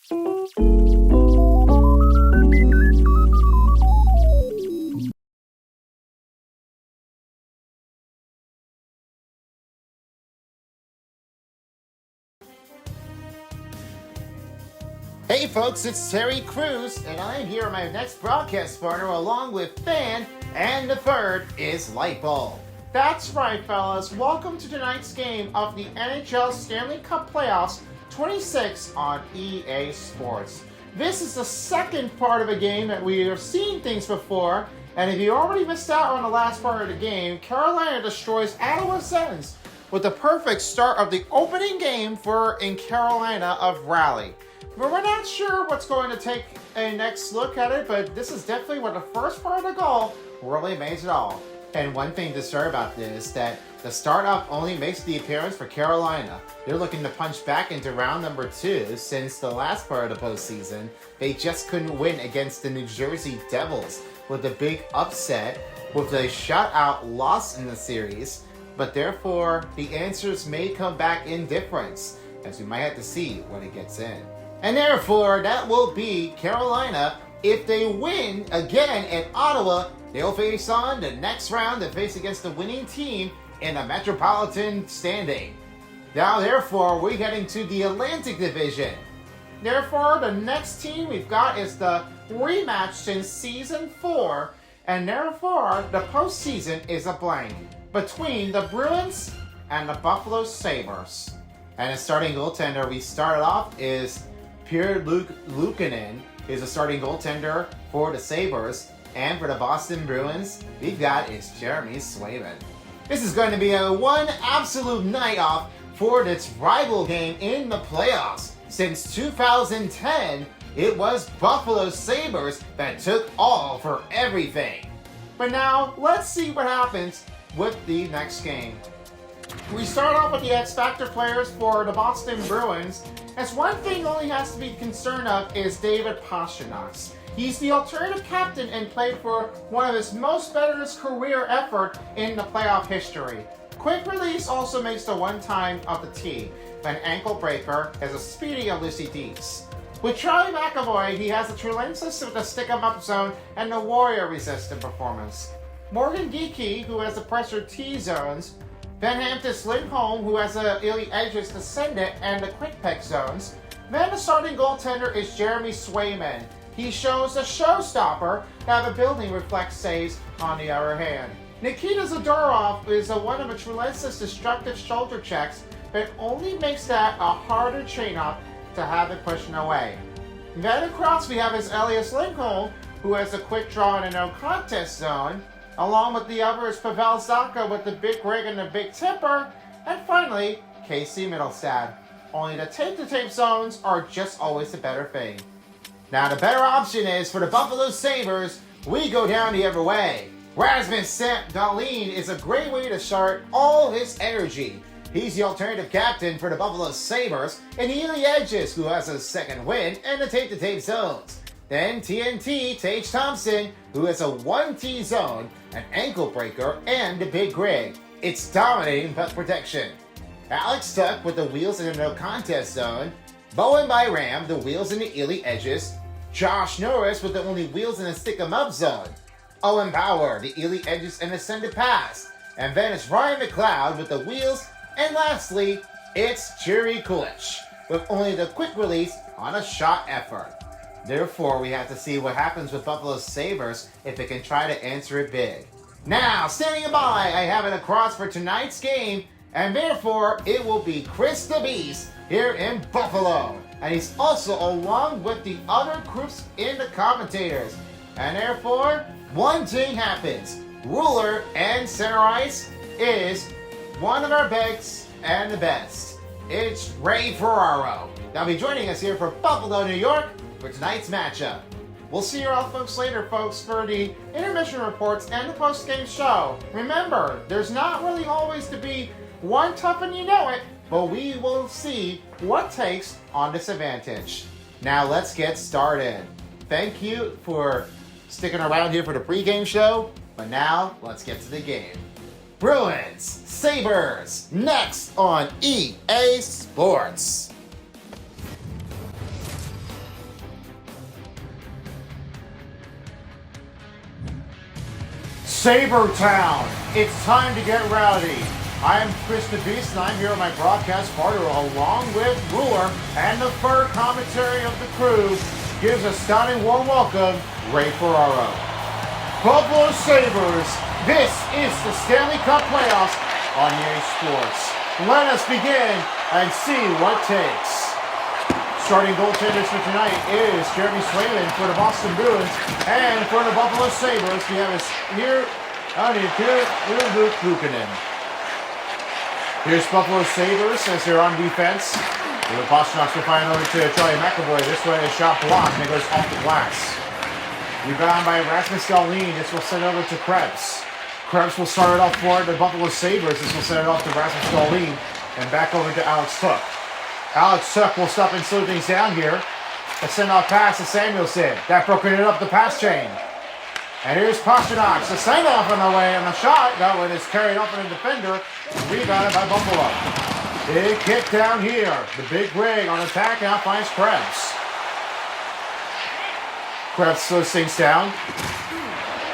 Hey folks, it's Terry Crews, and I'm here with my next broadcast partner along with Fan, and the third is Lightbulb. That's right, fellas. Welcome to tonight's game of the NHL Stanley Cup Playoffs 26 on EA Sports. This is the second part of a game that we have seen things before, and if you already missed out on the last part of the game, Carolina destroys Ottawa Sens with the perfect start of the opening game in Carolina of Raleigh. But we're not sure what's going to take a next look at it, but this is definitely where the first part of the goal really makes it all. And one thing to start about this, that the startup only makes the appearance for Carolina. They're looking to punch back into round number 2 since the last part of the postseason. They just couldn't win against the New Jersey Devils with a big upset, with a shutout loss in the series. But therefore, the answers may come back in difference, as we might have to see when it gets in. And therefore, that will be Carolina. If they win again at Ottawa, they'll face on the next round to face against the winning team in the Metropolitan standing. Now, therefore, we're heading to the Atlantic Division. Therefore, the next team we've got is the rematch since Season 4, and therefore, the postseason is a blank between the Bruins and the Buffalo Sabres. And the starting goaltender we started off is Pierre Luukkonen is a starting goaltender for the Sabres, and for the Boston Bruins, we've got is Jeremy Swayman. This is going to be one absolute night off for this rival game in the playoffs. Since 2010, it was Buffalo Sabres that took all for everything. But now, let's see what happens with the next game. We start off with the X Factor players for the Boston Bruins, as one thing only has to be concerned of is David Pastrnak. He's the alternative captain and played for one of his most veterans career effort in the playoff history. Quick release also makes the one time of the tee. An ankle breaker has a speedy elusities. With Charlie McAvoy, he has the Trulensis with the stick-em-up zone and the warrior resistant performance. Morgan Geekie, who has the pressure T zones. Van Hampus Lindholm, who has the elite edges to send it and the quick pick zones. Then the starting goaltender is Jeremy Swayman. He shows the showstopper to have a building reflex saves on the other hand. Nikita Zadorov is one of the Trulensis destructive shoulder checks, but only makes that a harder chain-up to have it pushing away. Then across we have his Elias Lindholm, who has a quick draw in a no-contest zone. Along with the other is Pavel Zacha with the big rig and the big tipper. And finally, Casey Middlestad. Only the tape-to-tape zones are just always the better thing. Now the better option is for the Buffalo Sabres, we go down the other way. Rasmus Dahlin is a great way to start all his energy. He's the alternative captain for the Buffalo Sabres, and Ely Edges, who has a second win and the tape-to-tape zones. Then TNT Tage Thompson, who has a 1T zone, an ankle breaker, and the big rig. It's dominating puck protection. Alex Tuck with the wheels in the no contest zone. Bowen Byram, the wheels in the Ely edges. Josh Norris with the only wheels in the stick 'em up zone. Owen Power, the Ely edges and ascended pass. And then it's Ryan McLeod with the wheels. And lastly, it's Jerry Kulich with only the quick release on a shot effort. Therefore, we have to see what happens with Buffalo Sabres if they can try to answer it big. Now, standing by, I have it across for tonight's game, and therefore, it will be Chris the Beast here in Buffalo. And he's also along with the other groups in the commentators. And therefore, one thing happens. Ruler and center ice is one of our bigs and the best. It's Ray Ferraro. They'll be joining us here for Buffalo, New York, for tonight's matchup. We'll see you all folks later, folks, for the intermission reports and the post-game show. Remember, there's not really always to be one tough and you know it, but we will see what takes on this advantage. Now let's get started. Thank you for sticking around here for the pregame show, but now let's get to the game. Bruins, Sabres, next on EA Sports. Sabre Town, it's time to get rowdy. I am Chris the Beast, and I'm here on my broadcast partner along with Ruler, and the third commentary of the crew gives a stunning warm welcome, Ray Ferraro. Buffalo Sabres, this is the Stanley Cup playoffs on EA Sports. Let us begin and see what takes. Starting goaltenders for tonight is Jeremy Swayman for the Boston Bruins, and for the Buffalo Sabres, we have here, Luke Luukkonen. Here's Buffalo Sabres as they're on defense. The Pastrnak's will find over to Charlie McAvoy. This way, a shot blocked, and it goes off the glass. Rebound by Rasmus Dahlin. This will send over to Krebs. Krebs will start it off for the Buffalo Sabres. This will send it off to Rasmus Dahlin, and back over to Alex Tuch. Alex Tuch will stop and slow things down here. A send-off pass to Samuelson. That broken it up the pass chain. And here's Pastrnak. The send-off on the way, and the shot. That one is carried off on a defender. Rebounded by Buffalo. Big kick down here. The big rig on attack now finds Krebs. Krebs slows things down.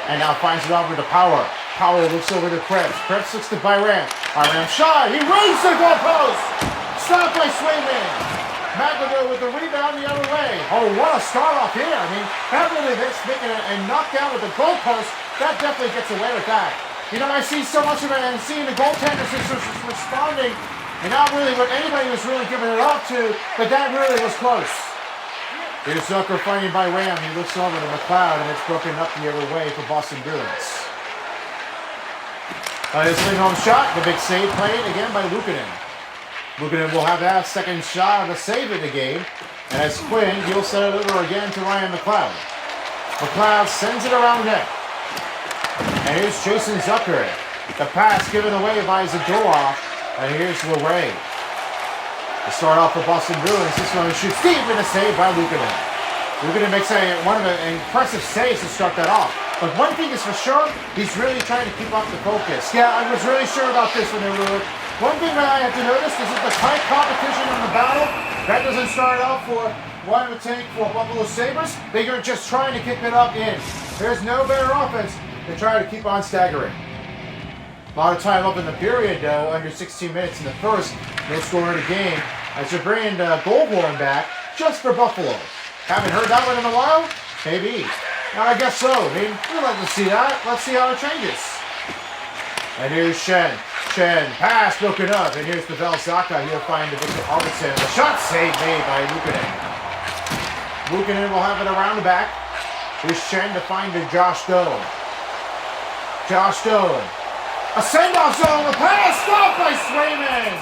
And now finds it over to Power. Power looks over to Krebs. Krebs looks to Byram. Byram shot. He runs the goalpost. Stopped by Swayman. McAvoy with the rebound the other way. Oh, what a start off here. I mean, that really is making a knockdown with the goalpost. That definitely gets away with that. You know, I see so much of it, and seeing the goaltenders just responding, and not really what anybody was really giving it up to, but that really was close. Here's Zucker finding by Ram. He looks over to McLeod, and it's broken up the other way for Boston Bruins. His home shot, the big save played again by Luukkonen. Luukkonen will have that second shot of the save in the game. And as Quinn, he'll set it over again to Ryan McLeod. McLeod sends it around net. And here's Jason Zucker. The pass given away by Zadorov. And here's LeRae. To start off for Boston Bruins, this one shoots deep in a save by Luukkonen. Luukkonen makes one of the impressive saves to start that off. But one thing is for sure, he's really trying to keep up the focus. Yeah, I was really sure about this when they were. One thing that I have to notice is that the tight competition in the battle, that doesn't start out for one of the tank for Buffalo Sabres. They are just trying to keep it up in. There's no better offense than trying to keep on staggering. A lot of time up in the period, though, under 16 minutes in the first. No score in the game. As they're bringing the goal horn back just for Buffalo. Haven't heard that one in a while? Maybe. I guess so. I mean, we'd like to see that. Let's see how it changes. And here's Shen. Shen, pass broken up. And here's Pavel Zacha. He'll find the Victor Arvidsson. The shot save made by Luukkonen. Luukkonen will have it around the back. Here's Shen to find the Josh Doan. Josh Doan. A send-off zone. The pass stopped by Swayman.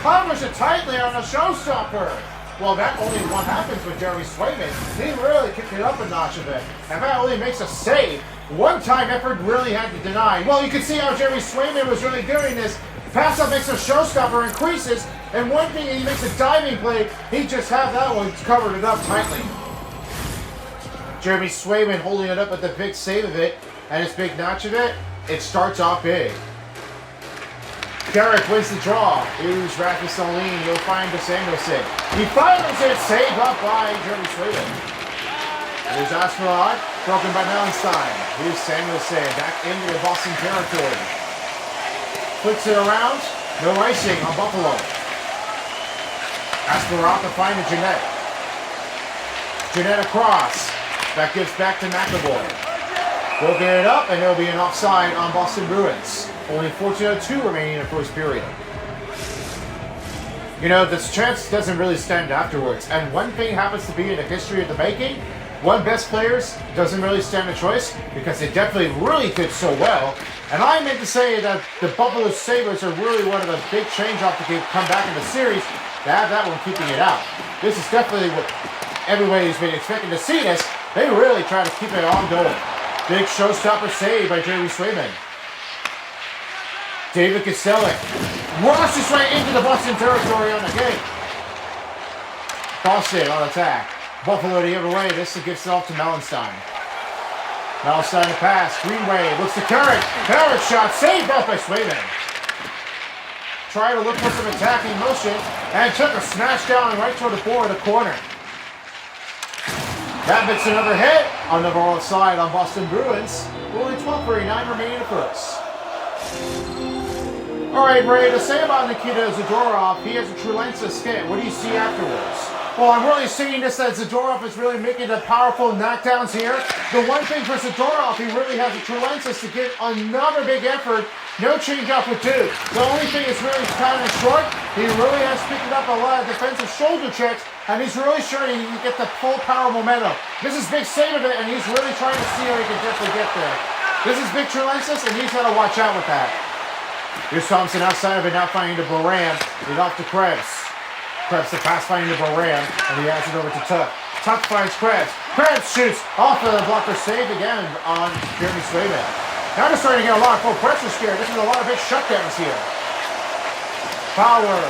Covers it tightly on the showstopper. Well, that only what happens with Jeremy Swayman. He really kicked it up a notch a bit. And that only makes a save. One-time effort really had to deny. Well, you can see how Jeremy Swayman was really doing this. Pass-up makes a showstopper, increases, and one thing, he makes a diving play. He just had that one covered it up tightly. Jeremy Swayman holding it up with the big save of it, and his big notch of it. It starts off big. Garrett wins the draw. Here's Rasmus Dahlin. He'll find the Samuelson. He fires it. Saved up by Jeremy Swayman. Here's Asperod. Broken by Melenstein. Here's Samuelson. Back into the Boston territory. Flicks it around. No icing on Buffalo. Asperod to find the Jeanette. Jeanette across. That gives back to McAvoy. They'll get it up, and there'll be an offside on Boston Bruins. Only 14:02 remaining in the first period. You know, this chance doesn't really stand afterwards. And one thing happens to be in the history of the making. One best players doesn't really stand a choice because they definitely really did so well. And I meant to say that the Buffalo Sabres are really one of the big change-off to come back in the series to have that one keeping it out. This is definitely what everybody's been expecting to see this. They really try to keep it on going. Big showstopper save by Jeremy Swayman. David Kostelnik rushes right into the Boston territory on the gate. Boston on attack. Buffalo the other way. This gives it off to Melenstein. Melenstein to pass. Greenway looks to Carrick. Carrick shot saved off by Swayman. Trying to look for some attacking motion and took a smash down right toward the board of the corner. That makes another hit on the far side on Boston Bruins. Only 12:39 remaining in the first. All right, Ray, to say about Nikita Zadorov, he has a Trulensa skit. What do you see afterwards? Well, I'm really seeing this that Zadorov is really making the powerful knockdowns here. The one thing for Zadorov, he really has a Trulensa to get another big effort. No change up with Duke. The only thing is really kind of short. He really has picked up a lot of defensive shoulder checks, and he's really sure he can get the full power momentum. This is big save of it, and he's really trying to see how he can definitely get there. This is big Trulensis, and he's got to watch out with that. Here's Thompson outside of it, now finding to Baran. Lead off to Krebs. Krebs the pass finding to Baran, and he has it over to Tuck. Tuck finds Krebs. Krebs shoots off of the blocker save again on Jeremy Swayman. Now they're starting to get a lot of full pressure here. This is a lot of big shutdowns here. Power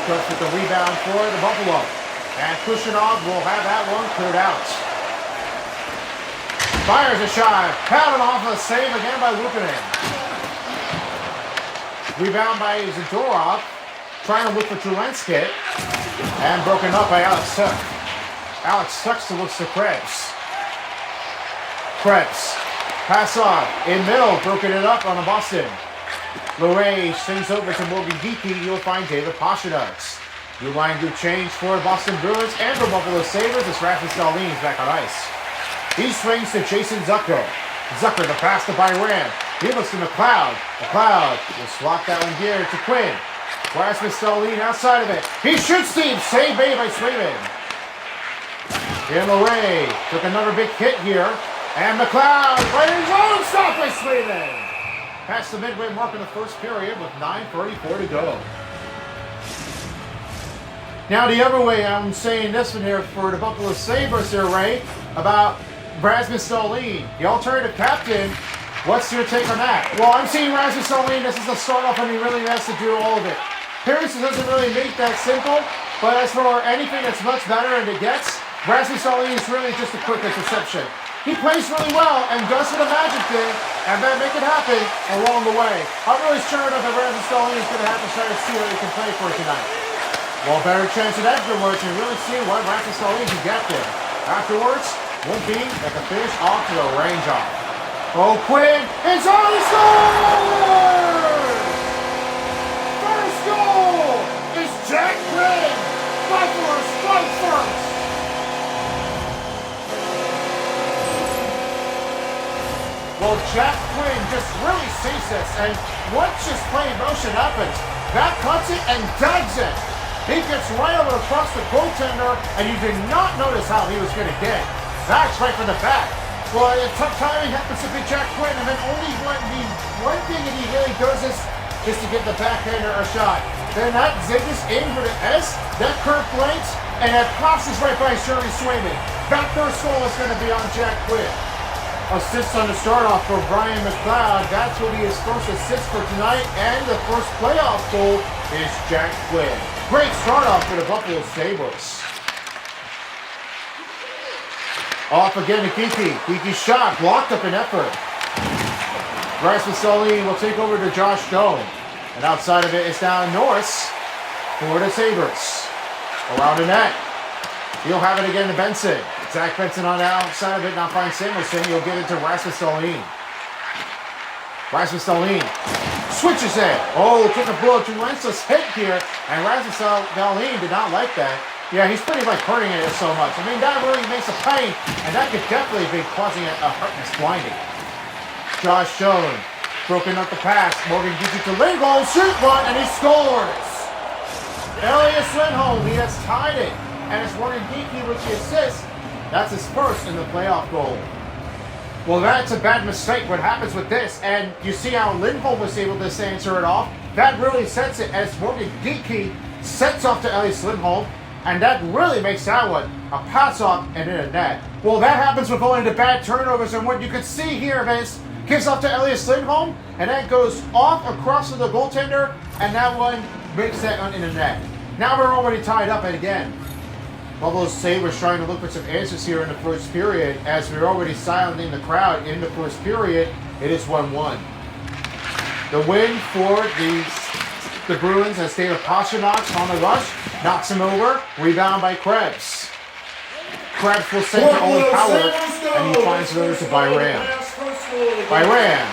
goes with the rebound for the Buffalo. And Kushinov will have that one cleared out. Fires a shot. Paddled off a save again by Luukkonen. Rebound by Zadorov. Trying to look for Trulenskit. And broken up by Alex Tuck. Alex Tuck still looks to Krebs. Krebs. Pass off. In middle. Broken it up on a Boston. Luray swings over to Morgan Geekie. You'll find David Pastrnak. New line group change for Boston Bruins and for Buffalo Sabres as Rasmus Dahlin is back on ice. He swings to Jason Zucker. Zucker the pass to Byram. He looks to McLeod. McLeod will swap that one here to Quinn. Rasmus Dahlin outside of it. He shoots deep. Save made by Swayman. And Luray took another big hit here. And McLeod right in his own stop by Swayman. Past the midway mark in the first period with 9:34 to go. Now the other way, I'm saying this one here for the Buffalo Sabres here, Ray, about Rasmus Dahlin, the alternative captain. What's your take on that? Well, I'm seeing Rasmus Dahlin, this is a start off and he really has to do all of it. Pierce doesn't really make that simple, but as for anything that's much better and it gets, Rasmus Dahlin is really just a quick interception. He plays really well and does the magic thing and then make it happen along the way. I'm really sure that Rasmus Dahlin is going to have to try to see what he can play for tonight. Well, better chance at afterwards and really see what Rasmus Dahlin can get there. Afterwards, won't be at the finish off to the range off. Oh, Quinn, it's on the score! First goal is Jack Quinn. Buffalo strike first. Well, Jack Quinn just really sees this, and once his play in motion happens, that cuts it and dives it. He gets right over across the goaltender, and you did not notice how he was going to get. That's right from the back. Well, a tough timing happens to be Jack Quinn, and then only one thing that he really does is to get the backhander a shot. Then that ziggers in for the S, that curve blanks, and that passes right by Shirley Swayman. That first goal is going to be on Jack Quinn. Assist on the start off for Brian McLeod. That's what he is first assist for tonight, and the first playoff goal is Jack Quinn. Great start off for the Buffalo Sabres. Off again to Kiki. Kiki's shot blocked up in effort. Rasmus Dahlin will take over to Josh Stone. And outside of it is down Norris for the Sabres. Around the net. He'll have it again to Benson. Zach Benson on the outside of it, now finds Samuelson. He'll give it to Rasmus Dahlin. Rasmus Dahlin switches it. Oh, took a blow to Lensless hit here. And Rasmus Dahlin did not like that. Yeah, he's pretty much hurting it so much. I mean, that really makes a pain. And that could definitely be causing a hurtness blinding. Josh Stone broken up the pass. Morgan gives it to Lindholm. Shoot one, and he scores. Elias Lindholm, he has tied it. And it's Morgan Geekie with the assist. That's his first in the playoff goal. Well, that's a bad mistake. What happens with this, and you see how Lindholm was able to answer it off. That really sets it as Morgan Geekie sets off to Elias Lindholm, and that really makes that one a pass off and in a net. Well, that happens with only the bad turnovers, and what you can see here is gives off to Elias Lindholm, and that goes off across to the goaltender, and that one makes that one in the net. Now we're already tied up again. Buffalo Sabres trying to look for some answers here in the first period. As we're already silencing the crowd in the first period, it is 1-1. The win for the Bruins as David Pastrnak on the rush, knocks him over, rebound by Krebs. Krebs will send to Owen Power, and he finds it over to Byram. Byram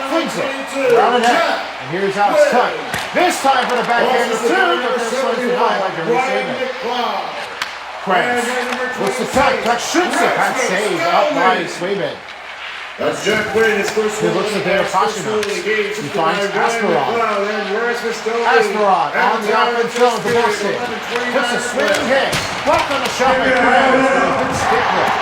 flings it around the net, and here's Alex Tuck. This time for the backhand of 2, but this one's denied by Jeremy Swayman. Krebs looks to Tuck. Tuck shoots it. That save up by Swayman. That's Jack Quinn, his first He looks at their Pashina. He finds Asperod. Asperod on the offense zone for Boston. Puts a swinging hit. Blocked on the shot by Krebs. Good stick lift.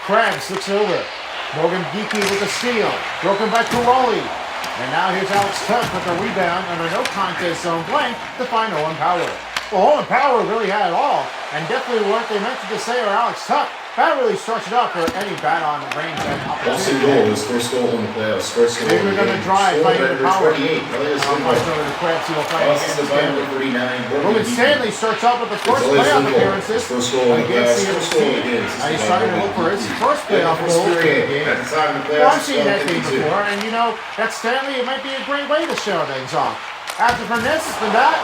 Krebs looks over. Morgan Geeky with the steal. Broken by Kurali. And now here's Alex Tuck with a rebound under no contest zone blank to find Owen Power. Well, Owen Power really had it all, and definitely what they meant to say or Alex Tuck. That really starts it up for any bat on range and Boston opportunity. goal, his first goal in the playoffs. First goal They were going to drive by the Power. 28. Over to Krebs, he will fight against Stanley. 39. Ruben Stanley starts off with the first playoff appearances First goal against the team, and he's starting to look for his first playoff goal in the game. At the time of the Well, playoffs, I've seen that game 52. before, and you know, that Stanley, it might be a great way to show things off. After from this and that,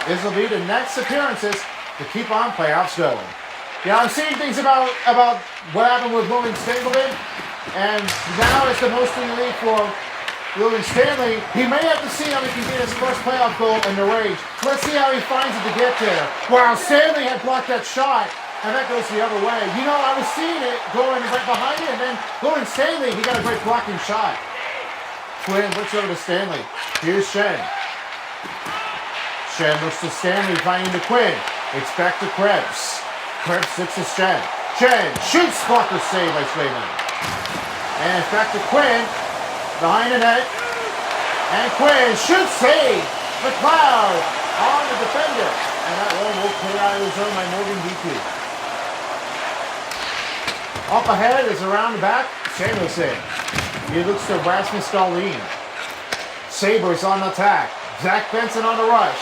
this will be the next appearances to keep on playoffs going. Yeah, I'm seeing things about what happened with William Stanley, and now it's the most in the league for William Stanley. He may have to see how he can get his first playoff goal in the range. Let's see how he finds it to get there. Wow, Stanley had blocked that shot, and that goes the other way. You know, I was seeing it going right behind it, and then William Stanley, he got a great blocking shot. Quinn looks over to Stanley. Here's Shen. Shen looks to Stanley, finding the Quinn. It's back to Krebs. Krebs sits to Shen. Shen shoots, blocker save by Swayman. And it's back to Quinn, behind the net. And Quinn shoots, save. McLeod on the defender. And that one will clear out of the zone by Morgan DQ. Up ahead is around the back, Samuelson. He looks to Rasmus Dahlin. Sabres on attack. Zach Benson on the rush.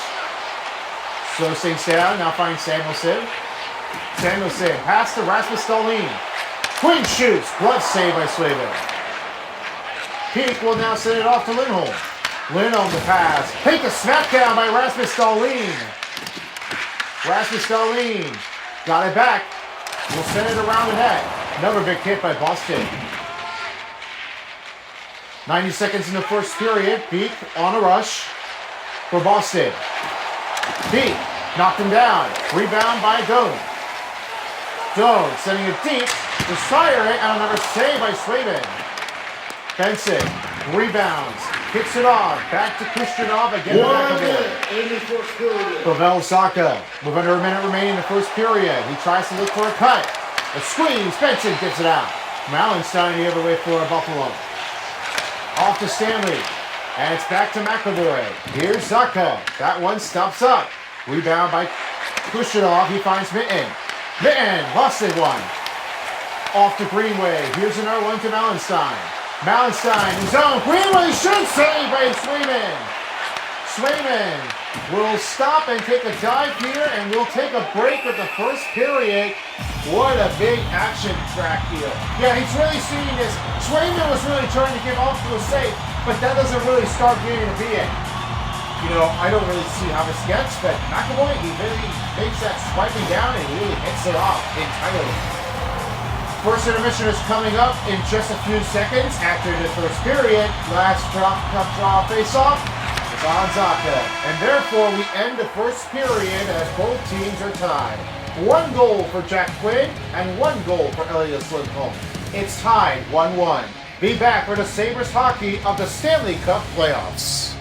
Slows things down, now finds Samuelson. Samuelson, pass to Rasmus Dahlin. Quinn shoots, glove save by Swayman. Peak will now send it off to Lindholm. Lindholm the pass. Take the smackdown by Rasmus Dahlin. Rasmus Dahlin got it back. We'll send it around the net. Another big hit by Boston. 90 seconds in the first period. Peak on a rush for Boston. Peak knocked him down. Rebound by Doan. Doan sending it deep to fire it, and another save by Swayman. Benson rebounds, kicks it off, back to Kushyanov again. Pavel Zacha with under a minute remaining in the first period. He tries to look for a cut. A squeeze, Benson gets it out. Mallenstein the other way for Buffalo. Off to Stanley, and it's back to McAvoy. Here's Zacha. That one stops up. Rebound by Kushyanov. He finds Mitten. Mitten lost it one. Off to Greenway. Here's another one to Mallenstein. Mallenstein in zone. Greenway should save by Swayman. Swayman will stop and take a dive here, and we'll take a break with the first period. What a big action track here. Yeah, he's really seeing this. Swayman was really trying to give off to a safe, but that doesn't really start getting to be it. You know, I don't really see how this gets, but McAvoy, he really makes that swiping down and really hits it off entirely. First intermission is coming up in just a few seconds after the first period. Last cup draw face-off is on Zacha. And therefore, we end the first period as both teams are tied. 1 goal for Jack Quinn and 1 goal for Elias Lindholm. It's tied 1-1. Be back for the Sabres hockey of the Stanley Cup playoffs.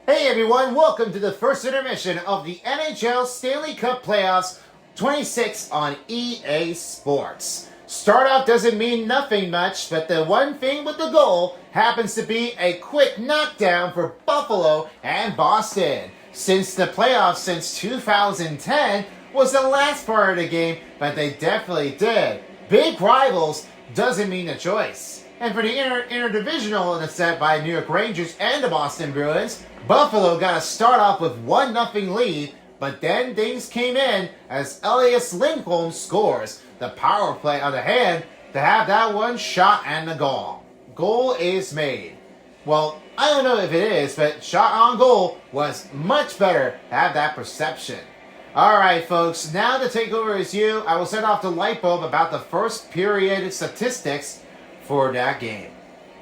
Hey everyone, welcome to the first intermission of the NHL Stanley Cup Playoffs 26 on EA Sports. Start off doesn't mean nothing much, but the one thing with the goal happens to be a quick knockdown for Buffalo and Boston. Since the playoffs since 2010 was the last part of the game, but they definitely did. Big rivals doesn't mean a choice. And for the interdivisional in the set by New York Rangers and the Boston Bruins, Buffalo got to start off with 1-0 lead, but then things came in as Elias Lindholm scores the power play on the hand to have that one shot and the goal. Goal is made. Well, I don't know if it is, but shot on goal was much better to have that perception. Alright, folks, now the takeover is you. I will send off the light bulb about the first period statistics for that game.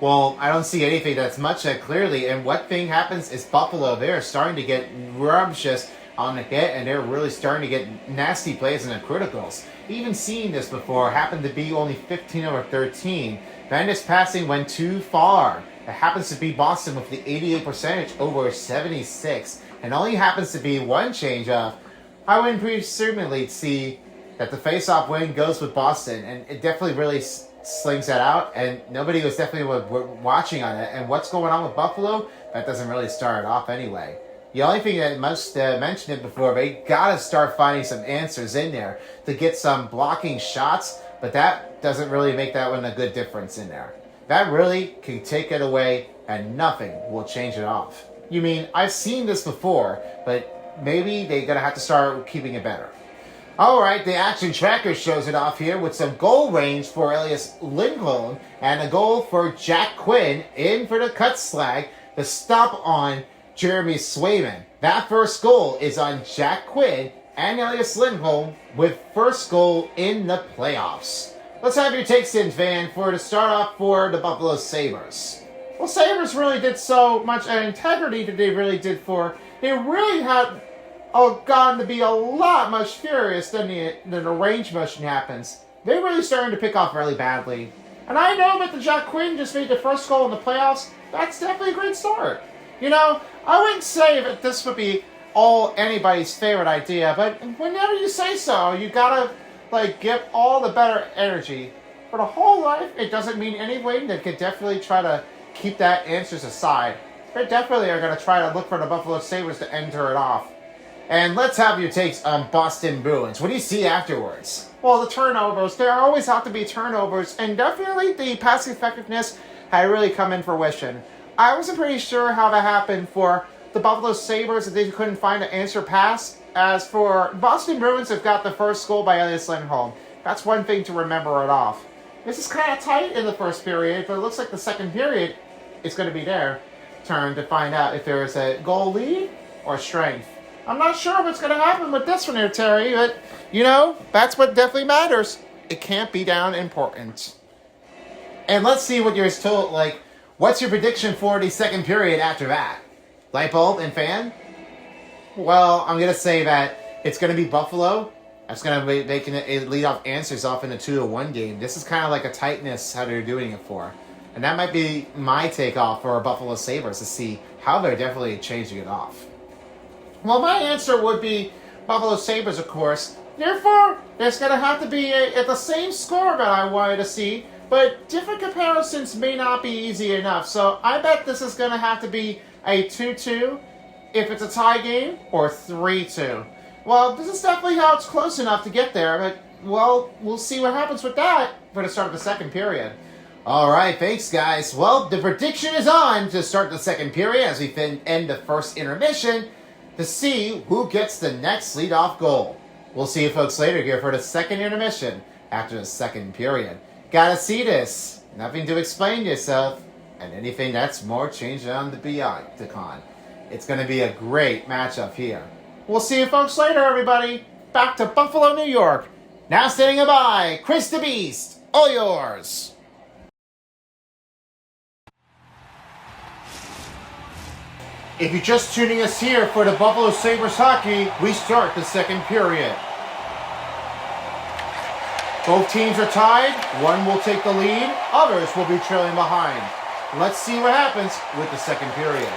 Well, I don't see anything that's much that clearly, and what thing happens is Buffalo, they're starting to get rumptious on the hit, and they're really starting to get nasty plays in the criticals. Even seeing this before, happened to be only 15 over 13. Bandit's passing went too far. It happens to be Boston with the 88 percentage over 76, and only happens to be one change of. I would presumably see that the face-off win goes with Boston, and it definitely really slings that out, and nobody was definitely watching on it. And what's going on with Buffalo? That doesn't really start off anyway. The only thing that must mention it before, they gotta start finding some answers in there to get some blocking shots, but that doesn't really make that one a good difference in there. That really can take it away, and nothing will change it off. You mean, I've seen this before, but maybe they're gonna have to start keeping it better. Alright, the action tracker shows it off here with some goal range for Elias Lindholm and a goal for Jack Quinn in for the cut slag to stop on Jeremy Swayman. That first goal is on Jack Quinn and Elias Lindholm with first goal in the playoffs. Let's have your takes in, fan, to start off for the Buffalo Sabres. Well, Sabres really did so much integrity that they really did for. They really had gotten to be a lot much furious than the range motion happens. They're really starting to pick off really badly. And I know that the Jack Quinn just made the first goal in the playoffs. That's definitely a great start. You know, I wouldn't say that this would be anybody's favorite idea, but whenever you say so, you gotta give all the better energy. For the whole life, it doesn't mean anything. They could definitely try to keep that answers aside. They definitely are gonna try to look for the Buffalo Sabres to enter it off. And let's have your takes on Boston Bruins. What do you see afterwards? Well, the turnovers. There always have to be turnovers, and definitely the pass effectiveness had really come in fruition. I wasn't pretty sure how that happened for the Buffalo Sabres, that they couldn't find an answer pass. As for Boston Bruins, have got the first goal by Elias Lindholm. That's one thing to remember it off. This is kind of tight in the first period, but it looks like the second period is going to be their turn to find out if there is a goal lead or strength. I'm not sure what's going to happen with this one here, Terry, but, that's what definitely matters. It can't be down important. And let's see what you're told, what's your prediction for the second period after that? Lightbulb and fan? Well, I'm going to say that it's going to be Buffalo. That's going to be making it lead off answers off in a 2-1 game. This is kind of like a tightness how they're doing it for. And that might be my takeoff for Buffalo Sabres to see how they're definitely changing it off. Well, my answer would be Buffalo Sabres, of course. Therefore, there's going to have to be the same score that I wanted to see, but different comparisons may not be easy enough. So I bet this is going to have to be a 2-2 if it's a tie game, or 3-2. Well, this is definitely how it's close enough to get there, but, well, we'll see what happens with that for the start of the second period. All right, thanks, guys. Well, the prediction is on to start the second period as we end the first intermission to see who gets the next leadoff goal. We'll see you folks later here for the second intermission after the second period. Gotta see this. Nothing to explain yourself, and anything that's more changed on the beyond the con. It's going to be a great matchup here. We'll see you folks later, everybody. Back to Buffalo, New York. Now standing by, Chris the Beast. All yours. If you're just tuning us here for the Buffalo Sabres hockey, we start the second period. Both teams are tied. One will take the lead. Others will be trailing behind. Let's see what happens with the second period.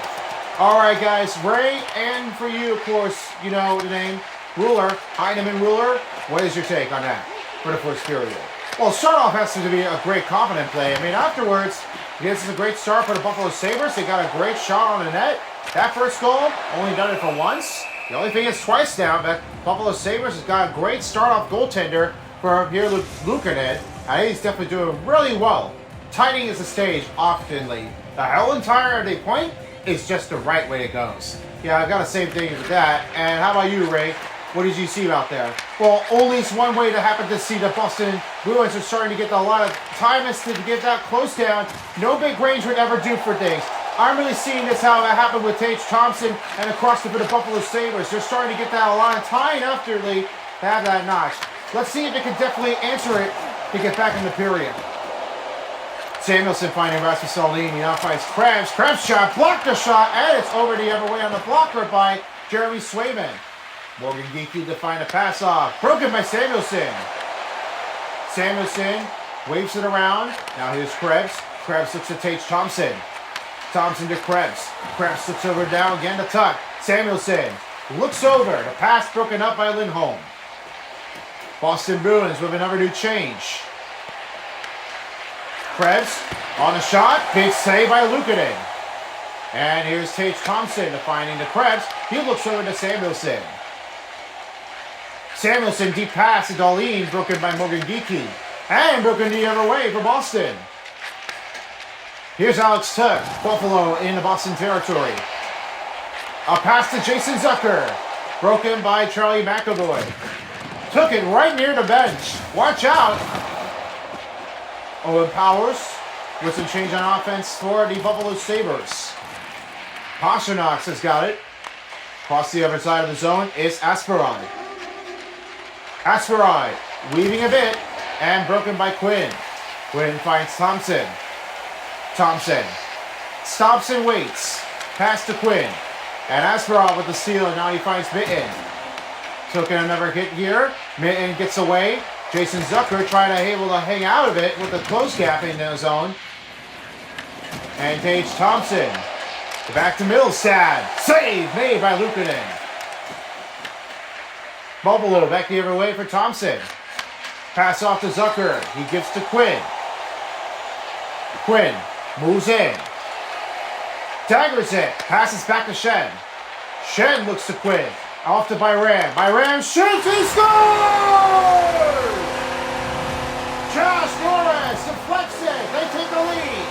All right, guys. Ray, and for you, of course, you know the name. Ruler, Heineman Ruler. What is your take on that for the first period? Well, start off has to be a great confident play. I mean, afterwards, this is a great start for the Buffalo Sabres. They got a great shot on the net. That first goal, only done it for once. The only thing is twice now, but Buffalo Sabres has got a great start-off goaltender for Pierre Luukkonen. I think he's definitely doing really well. Tightening is the stage oftenly. The whole entire the point is just the right way it goes. Yeah, I've got the same thing with that. And how about you, Ray? What did you see out there? Well, only one way to happen to see the Boston Bruins are starting to get a lot of time to get that close down. No big range would ever do for things. I'm really seeing this how that happened with Tage Thompson and across the Buffalo Sabres. They're starting to get that line high enough to really have that notch. Let's see if they can definitely answer it to get back in the period. Samuelson finding Rasmus Dahlin. He now finds Krebs. Krebs shot, blocked the shot, and it's over the other way on the blocker by Jeremy Swayman. Morgan Geekie to find a pass off. Broken by Samuelson. Samuelson waves it around. Now here's Krebs. Krebs looks at Tage Thompson. Thompson to Krebs. Krebs looks over down again to Tuck. Samuelson looks over. The pass broken up by Lindholm. Boston Bruins with another new change. Krebs on the shot. Big save by Luukkonen. And here's Tage Thompson finding the Krebs. He looks over to Samuelson. Samuelson deep pass to Dahlin. Broken by Morgan Geekie. And broken the other way for Boston. Here's Alex Tuck, Buffalo in the Boston territory. A pass to Jason Zucker. Broken by Charlie McAvoy. Took it right near the bench. Watch out. Owen Powers with some change on offense for the Buffalo Sabres. Pasternak has got it. Across the other side of the zone is Asperad. Asperad weaving a bit and broken by Quinn. Quinn finds Thompson. Thompson stops and waits. Pass to Quinn. And Asperad with the steal, and now he finds Mitten. Took in another hit here. Mitten gets away. Jason Zucker trying to able to hang out of it with a close gap in the zone. And Tage Thompson. Back to Middlestad. Save made by Luukkonen. Buffalo back the other way for Thompson. Pass off to Zucker. He gives to Quinn. Quinn moves in. Daggers it. Passes back to Shen. Shen looks to Quinn. Off to Byram. Byram shoots. He scores! Josh Norris deflects it. They take the lead.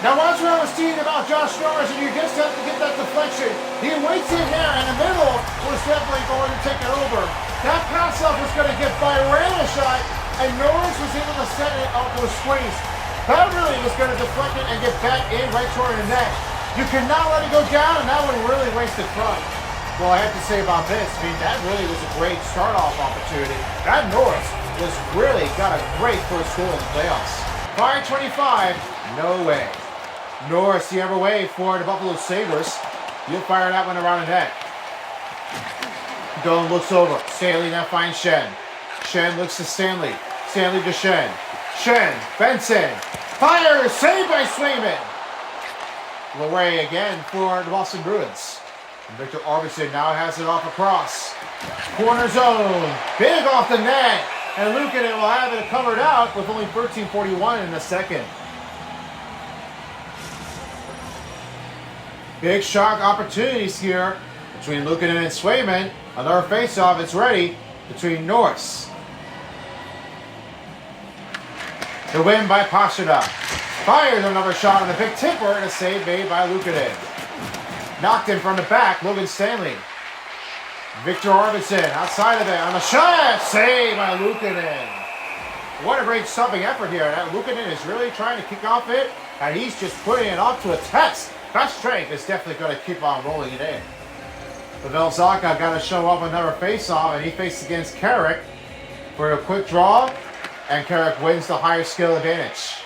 Now watch what I was saying about Josh Norris, and you just have to get that deflection. He waits in there, and the middle was definitely going to take it over. That pass off was going to get Byram a shot, and Norris was able to set it up to a squeeze. That really was going to deflect it and get back in right toward the net. You cannot let it go down, and that would really waste the front. Well, I have to say about this, I mean, that really was a great start-off opportunity. That Norris was really got a great first goal in the playoffs. 5:25, no way. Norris the other way for the Buffalo Sabres. You'll fire that one around the net. Doan looks over. Stanley now finds Shen. Shen looks to Stanley. Stanley to Shen. Shen, Benson, fires, saved by Swayman. Luray again for the Boston Bruins. And Victor Arvidsson now has it off across. Corner zone, big off the net. And Luukkonen will have it covered out with only 13:41 in the second. Big shot opportunities here between Luukkonen and Swayman. Another face-off, it's ready between Norris. The win by Pasternak. Fires another shot on the big tipper and a save made by Luukkonen. Knocked in from the back, Logan Stanley. Victor Arvidsson outside of it on the shot. Save by Luukkonen. What a great stopping effort here. That Luukkonen is really trying to kick off it, and he's just putting it off to a test. That strength is definitely going to keep on rolling it in. Pavel Zacha got to show up another face-off, and he faced against Carrick for a quick draw. And Carrick wins the higher skill advantage.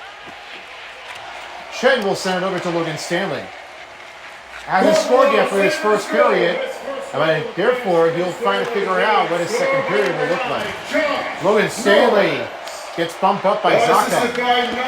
Shen will send it over to Logan Stanley. Hasn't scored yet for his first period. And therefore, he'll try to figure out what his second period will look like. Logan Stanley gets bumped up by Zacha.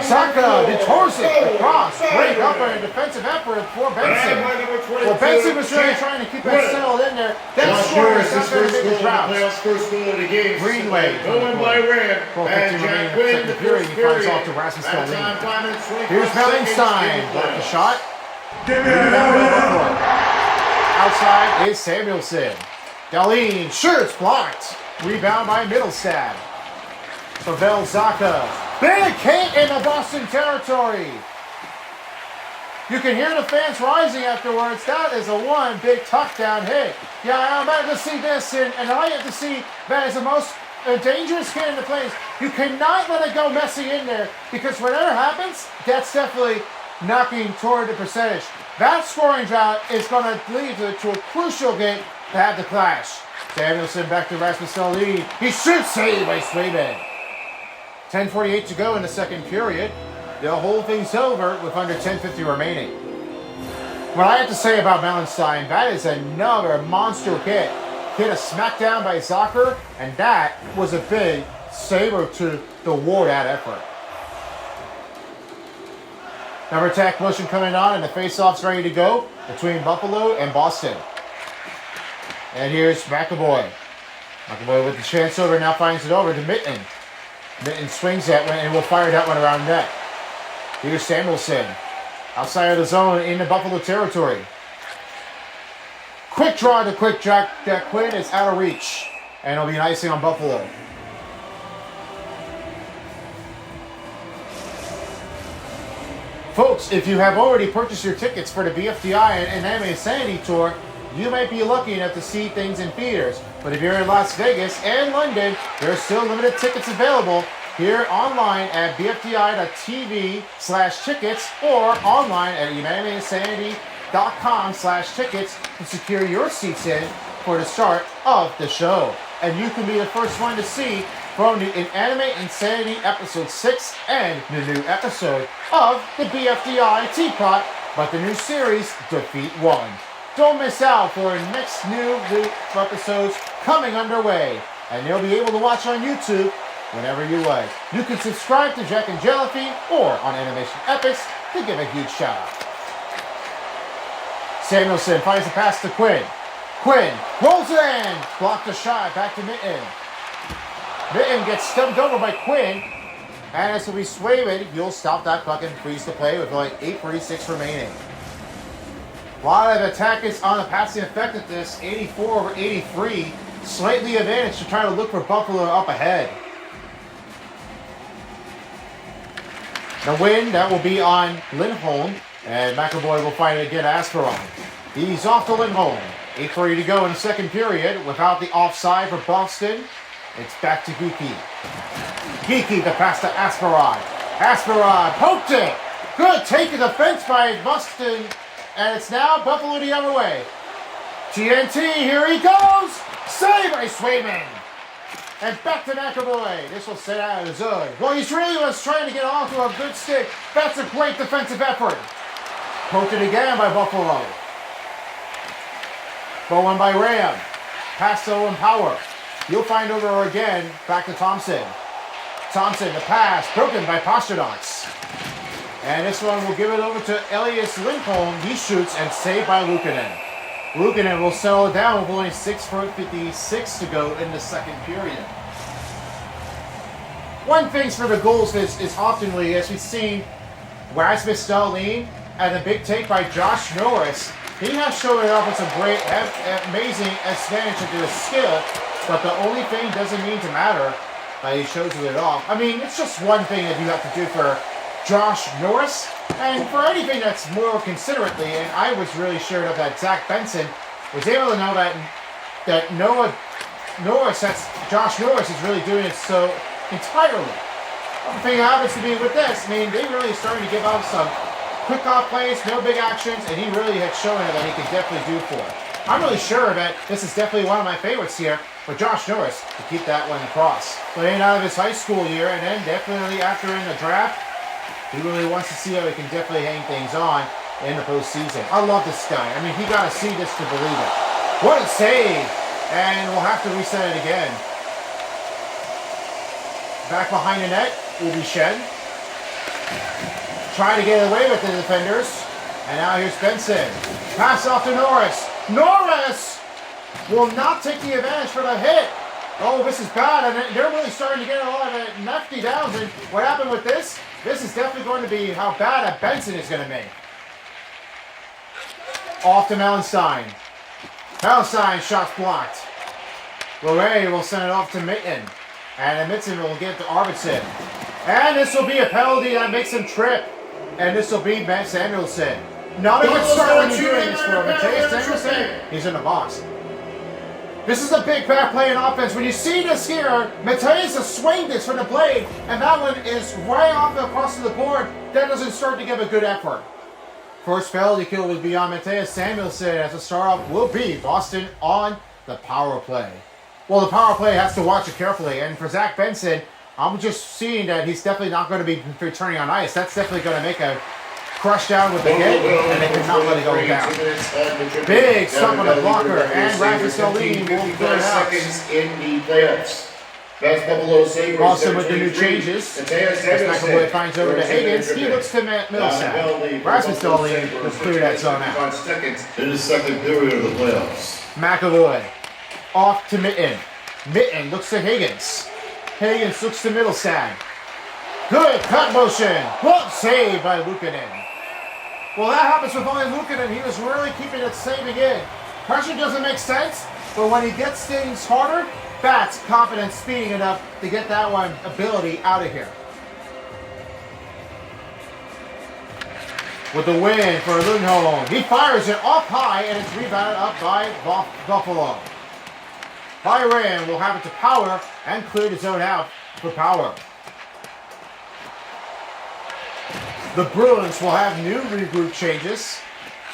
Zacha detours it across. Great up in a defensive effort for Benson. Well, Benson was really trying to keep it settled in there. Then scores after the big drought. Greenway. Well, 15 remaining in the second period. He finds off to Rasmus Dahlin. Here's Melenstein. Blocked the shot. Outside is Samuelson. Dahlin, sure, it's blocked. Rebound by Middlestad. Pavel Zacha. Big hit in the Boston territory. You can hear the fans rising afterwards. That is a one big tuck-down hit. Yeah, I'm about to see this, and I have to see that is the most dangerous hit in the place. You cannot let it go messy in there, because whatever happens, that's definitely knocking toward the percentage. That scoring drought is going to lead to a crucial game to have the clash. Samuelson back to Rasmus Dahlin. He shoots, save by Swayman. 10:48 to go in the second period. They'll hold things over with under 10:50 remaining. What I have to say about Melenstein, that is another monster hit. Hit a smackdown by Zucker, and that was a big saber to the war that effort. Number attack motion coming on, and the face-off's ready to go between Buffalo and Boston. And here's McAvoy. McAvoy with the chance over, now finds it over to Mitten. Mitten swings that one and will fire that one around net. Here's Samuelson. Outside of the zone into Buffalo territory. Quick draw to quick jack. That Quinn is out of reach. And it'll be an icing on Buffalo. Folks, if you have already purchased your tickets for the BFDI and Anime Insanity Tour, you might be lucky enough to see things in theaters. But if you're in Las Vegas and London, there are still limited tickets available here online at bfdi.tv/tickets or online at animeinsanity.com/tickets to secure your seats in for the start of the show. And you can be the first one to see from the Anime Insanity Episode 6 and the new episode of the BFDI Teapot, but the new series, Defeat 1. Don't miss out for next new episodes coming underway, and you'll be able to watch on YouTube whenever you like. You can subscribe to Jack and Jellyfy or on Animation Epics to give a huge shout out. Samuelson finds the pass to Quinn. Quinn rolls it in, blocked the shot, back to Mitten. Mitten gets stumped over by Quinn, and as we Swayman, you'll stop that puck and freeze the play with only 8:46 remaining. A lot of attackers on the passing effectiveness, 84/83, slightly advantage to try to look for Buffalo up ahead. The win, that will be on Lindholm, and McAvoy will find it again Asperon. He's off to Lindholm. 8:30 to go in the second period. Without the offside for Boston, it's back to Geeky. Geeky, the pass to Asperon. Asperon poked it. Good take of defense by Boston. And it's now Buffalo the other way. TNT, here he goes! Save by Swayman! And back to McAvoy. This will set out of the zone. Well, he really was trying to get onto a good stick. That's a great defensive effort. Poked it again by Buffalo. Bowen by Ram. Pass to Owen Power. You'll find over again. Back to Thompson. Thompson, the pass. Broken by Pasternak. And this one will give it over to Elias Lindholm. He shoots and saved by Luukkonen. Luukkonen will settle it down with only 6:56 to go in the second period. One thing for the goals is oftenly, as we've seen, Rasmus Dahlin and a big take by Josh Norris. He has shown it off with some great, amazing advantage into his skill, but the only thing doesn't mean to matter that he shows it off. I mean, it's just one thing that you have to do for Josh Norris, and for anything that's more considerately, and I was really sure that Zach Benson was able to know that Josh Norris is really doing it so entirely. The thing happens to be with this, I mean, they really starting to give out some quick off plays, no big actions, and he really had shown it that he could definitely do for it. I'm really sure that this is definitely one of my favorites here for Josh Norris to keep that one across. Playing out of his high school year, and then definitely after in the draft, he really wants to see how he can definitely hang things on in the postseason. I love this guy. I mean, he got to see this to believe it. What a save! And we'll have to reset it again. Back behind the net will be Shen. Trying to get away with the defenders. And now here's Benson. Pass off to Norris. Norris will not take the advantage for the hit. Oh, this is bad. And they're really starting to get a lot of nifty downs. And what happened with this? This is definitely going to be how bad a Benson is going to make. Off to Melenstein. Melenstein, shots blocked. Lorray will send it off to Mitten. And Mitten will get to Arvidsson. And this will be a penalty that makes him trip. And this will be Matt Samuelson. Not a good start when you're doing this for him. Matthias Samuelson, he's in the box. This is a big back play in offense. When you see this here, Mateus has swinged this from the blade, and that one is right off across the board. That doesn't start to give a good effort. First penalty kill would be on Mateus Samuelsson as the start off will be Boston on the power play. Well, the power play has to watch it carefully, and for Zach Benson, I'm just seeing that he's definitely not going to be returning on ice. That's definitely going to make a crush down with the hit, and they cannot let it go down. Big stop on the blocker, and Rasmus Dahlin will clear it out. Seconds in the playoffs. That's Buffalo Sabres. Boston with the new changes. As McAvoy finds over to Higgins, he looks to Millsap. Rasmus Dahlin will clear that zone out. 5 seconds in the second period of the playoffs. McAvoy off to Mitten. Mitten looks to Higgins. Higgins looks to Millsap. Good cut motion. Well, saved by Luukkonen. Well, that happens with only Luukkonen. He was really keeping it saving in. Pressure doesn't make sense, but when he gets things harder, that's confidence speeding enough to get that one ability out of here. With the win for Lindholm, he fires it off high, and it's rebounded up by Buffalo. Byron will have it to Power and clear the zone out for Power. The Bruins will have new regroup changes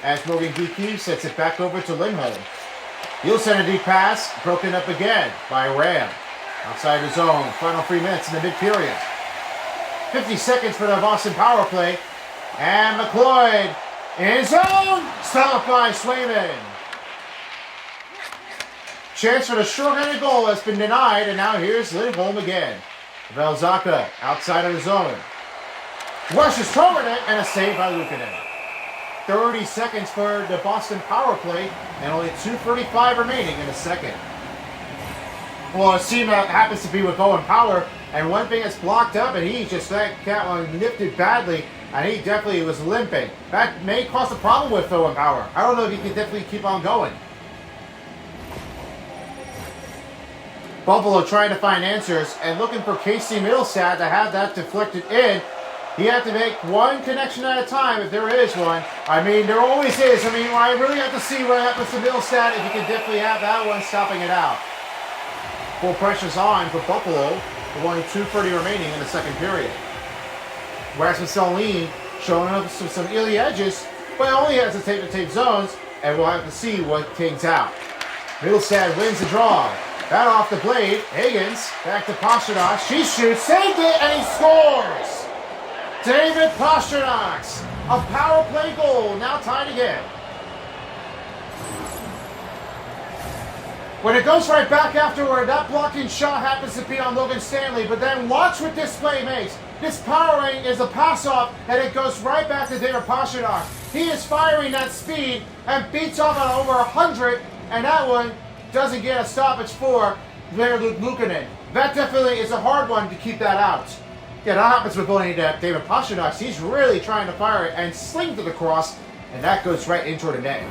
as Morgan Geekie sets it back over to Lindholm. He'll send a deep pass, broken up again by Ram. Outside the zone, final 3 minutes in the mid-period. 50 seconds for the Boston power play. And McLeod in zone, stopped by Swayman. Chance for the short-handed goal has been denied, and now here's Lindholm again. Velzaka outside of the zone. Rushes toward it, and a save by Luukkonen. 30 seconds for the Boston power play, and only 2:35 remaining in the second. Well, a team that happens to be with Owen Power, and one thing that's blocked up, and he just that one nipped it badly, and he definitely was limping. That may cause a problem with Owen Power. I don't know if he can definitely keep on going. Buffalo trying to find answers and looking for Casey Millsap to have that deflected in. He had to make one connection at a time, if there is one. I mean, there always is. I mean, I really have to see what happens to Millsap if he can definitely have that one stopping it out. Full pressure's on for Buffalo, with only 2:30 remaining in the second period. Rasmus Dahlin showing up some early edges, but only has to take the tape zones, and we'll have to see what takes out. Millsap wins the draw. That off the blade. Higgins back to Pastrnak. She shoots, saved it, and he scores! David Pastrnak, a power play goal, now tied again. When it goes right back afterward, that blocking shot happens to be on Logan Stanley, but then watch what this play makes. This powering is a pass-off, and it goes right back to David Pastrnak. He is firing that speed and beats off on over 100, and that one doesn't get a stoppage for Luukkonen. That definitely is a hard one to keep that out. Yeah, that happens with only David Pastrnak. He's really trying to fire it and sling to the cross, and that goes right into the net.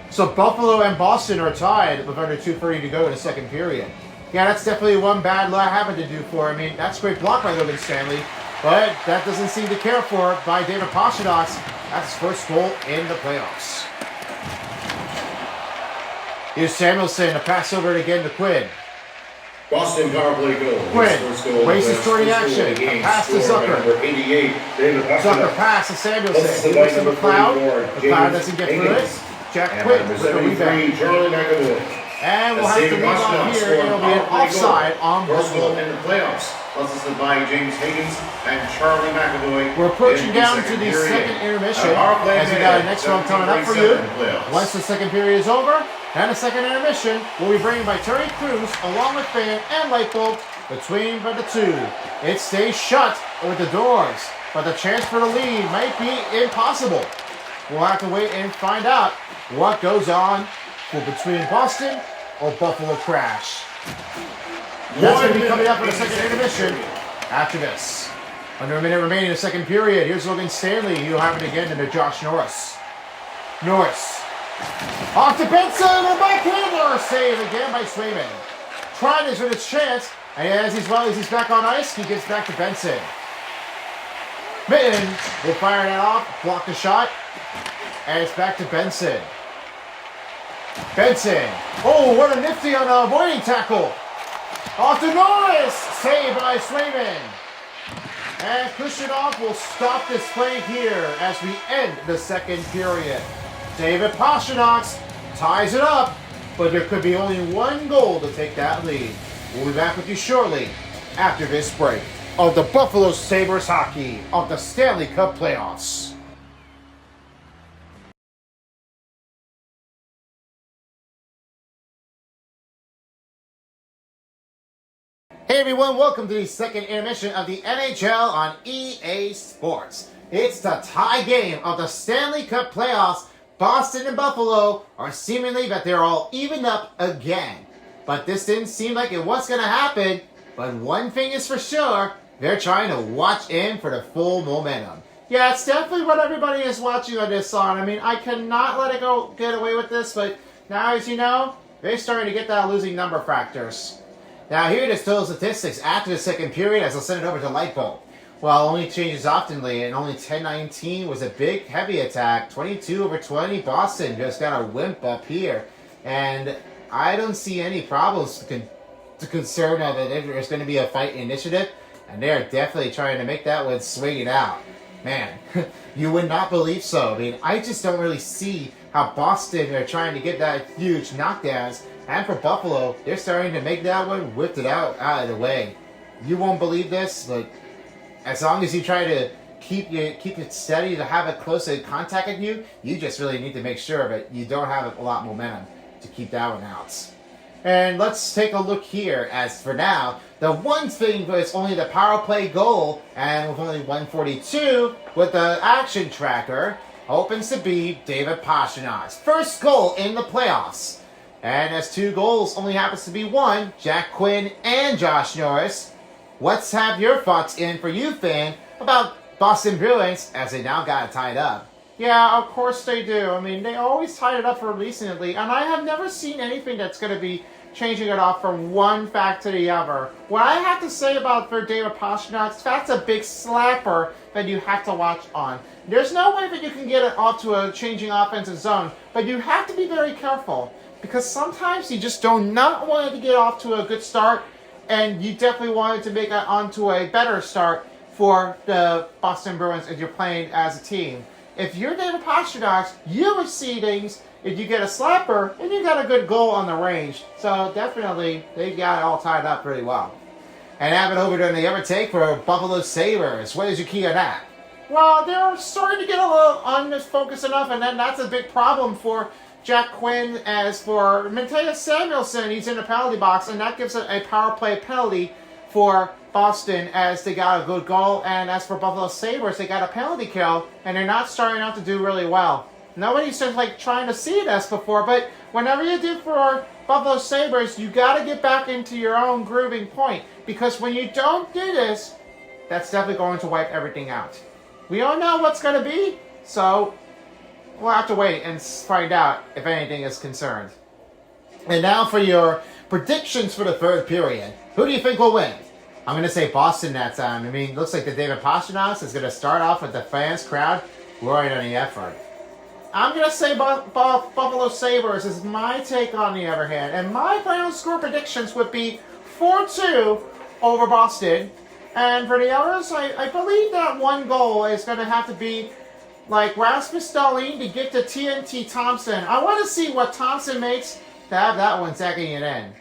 So Buffalo and Boston are tied with under 2:30 to go in the second period. Yeah, that's definitely one bad habit to do for. I mean, that's a great block by Logan Stanley, but that doesn't seem to care for by David Pastrnak. That's his first goal in the playoffs. Here's Samuelsson to pass over it again to Quinn. Boston power play goal. Quinn races toward the action. A pass to Zucker. Number 88, David Zucker pass to Samuelsson. He looks to McLeod. McLeod doesn't get through it. Jack Quinn with the rebound. Charlie McAvoy. And we'll have to rebound here. It'll be an offside on Buffalo. In the playoffs. Assisted by James Higgins and Charlie McAvoy. We're approaching down to the second intermission as we got a next one coming up for you. Once the second period is over, and the second intermission will be bringing by Terry Crews along with Fan and Lightbulb between the two. It stays shut with the doors, but the chance for the lead might be impossible. We'll have to wait and find out what goes on for between Boston or Buffalo Crash. That's going to be coming up in the second intermission after this. Under a minute remaining in the second period. Here's Logan Stanley. He'll have it again to Josh Norris. Norris. Off to Benson. A backhander. Save again by Swayman. Trying this with his chance. And as he's back on ice, he gets back to Benson. Mitten will fire that off. Block the shot. And it's back to Benson. Benson. Oh, what a nifty on a avoiding tackle. Off to Norris. Saved by Swayman. And Kushyanov will stop this play here as we end the second period. David Pastrnak ties it up, but there could be only one goal to take that lead. We'll be back with you shortly after this break of the Buffalo Sabres hockey of the Stanley Cup playoffs. Hey everyone, welcome to the second intermission of the NHL on EA Sports. It's the tie game of the Stanley Cup playoffs. Boston and Buffalo are seemingly that they're all evened up again. But this didn't seem like it was going to happen. But one thing is for sure, they're trying to watch in for the full momentum. Yeah, it's definitely what everybody is watching on this on. I mean, I cannot let it get away with this, but now, as you know, they're starting to get that losing number factors. Now, here it is total statistics after the second period as I'll send it over to Lightbulb. Well, only changes oftenly, and only 10-19 was a big, heavy attack. 22/20, Boston just got a wimp up here. And I don't see any problems to concern of it. There's going to be a fight initiative, and they're definitely trying to make that one swing it out. Man, you would not believe so. I mean, I just don't really see how Boston are trying to get that huge knockdowns. And for Buffalo, they're starting to make that one, whipped it out of the way. You won't believe this, but as long as you try to keep it steady to have it close to contact with you, you just really need to make sure that you don't have a lot of momentum to keep that one out. And let's take a look here. As for now, the one thing was only the power play goal, and with only 142 with the action tracker, opens to be David Pastrnak's first goal in the playoffs. And as two goals only happens to be one, Jack Quinn and Josh Norris. Let's have your thoughts in for you, fan, about Boston Bruins as they now got it tied up. Yeah, of course they do. I mean, they always tied it up for recently, and I have never seen anything that's going to be changing it off from one fact to the other. What I have to say about for David Pastrnak, that's a big slapper that you have to watch on. There's no way that you can get it off to a changing offensive zone, but you have to be very careful. Because sometimes you just do not want it to get off to a good start, and you definitely want it to make it onto a better start for the Boston Bruins if you're playing as a team. If you're David Pastrnak, you would see things if you get a slapper and you got a good goal on the range. So definitely, they got it all tied up pretty well. And have it over to the other take for Buffalo Sabres. What is your key on that? Well, they're starting to get a little unfocused enough, and then that's a big problem for Jack Quinn. As for Mateus Samuelsson, he's in the penalty box, and that gives a power play penalty for Boston as they got a good goal. And as for Buffalo Sabres, they got a penalty kill, and they're not starting out to do really well. Nobody's just trying to see this before, but whenever you do for Buffalo Sabres, you got to get back into your own grooving point, because when you don't do this, that's definitely going to wipe everything out. We don't know what's going to be, so we'll have to wait and find out if anything is concerned. And now for your predictions for the third period. Who do you think will win? I'm going to say Boston that time. I mean, it looks like the David Pastrnak is going to start off with the fans crowd roaring on the effort. I'm going to say Buffalo Sabres is my take on the other hand. And my final score predictions would be 4-2 over Boston. And for the others, I believe that one goal is going to have to be like Rasmus Dahlin to get to TNT Thompson. I want to see what Thompson makes to have that one second it in.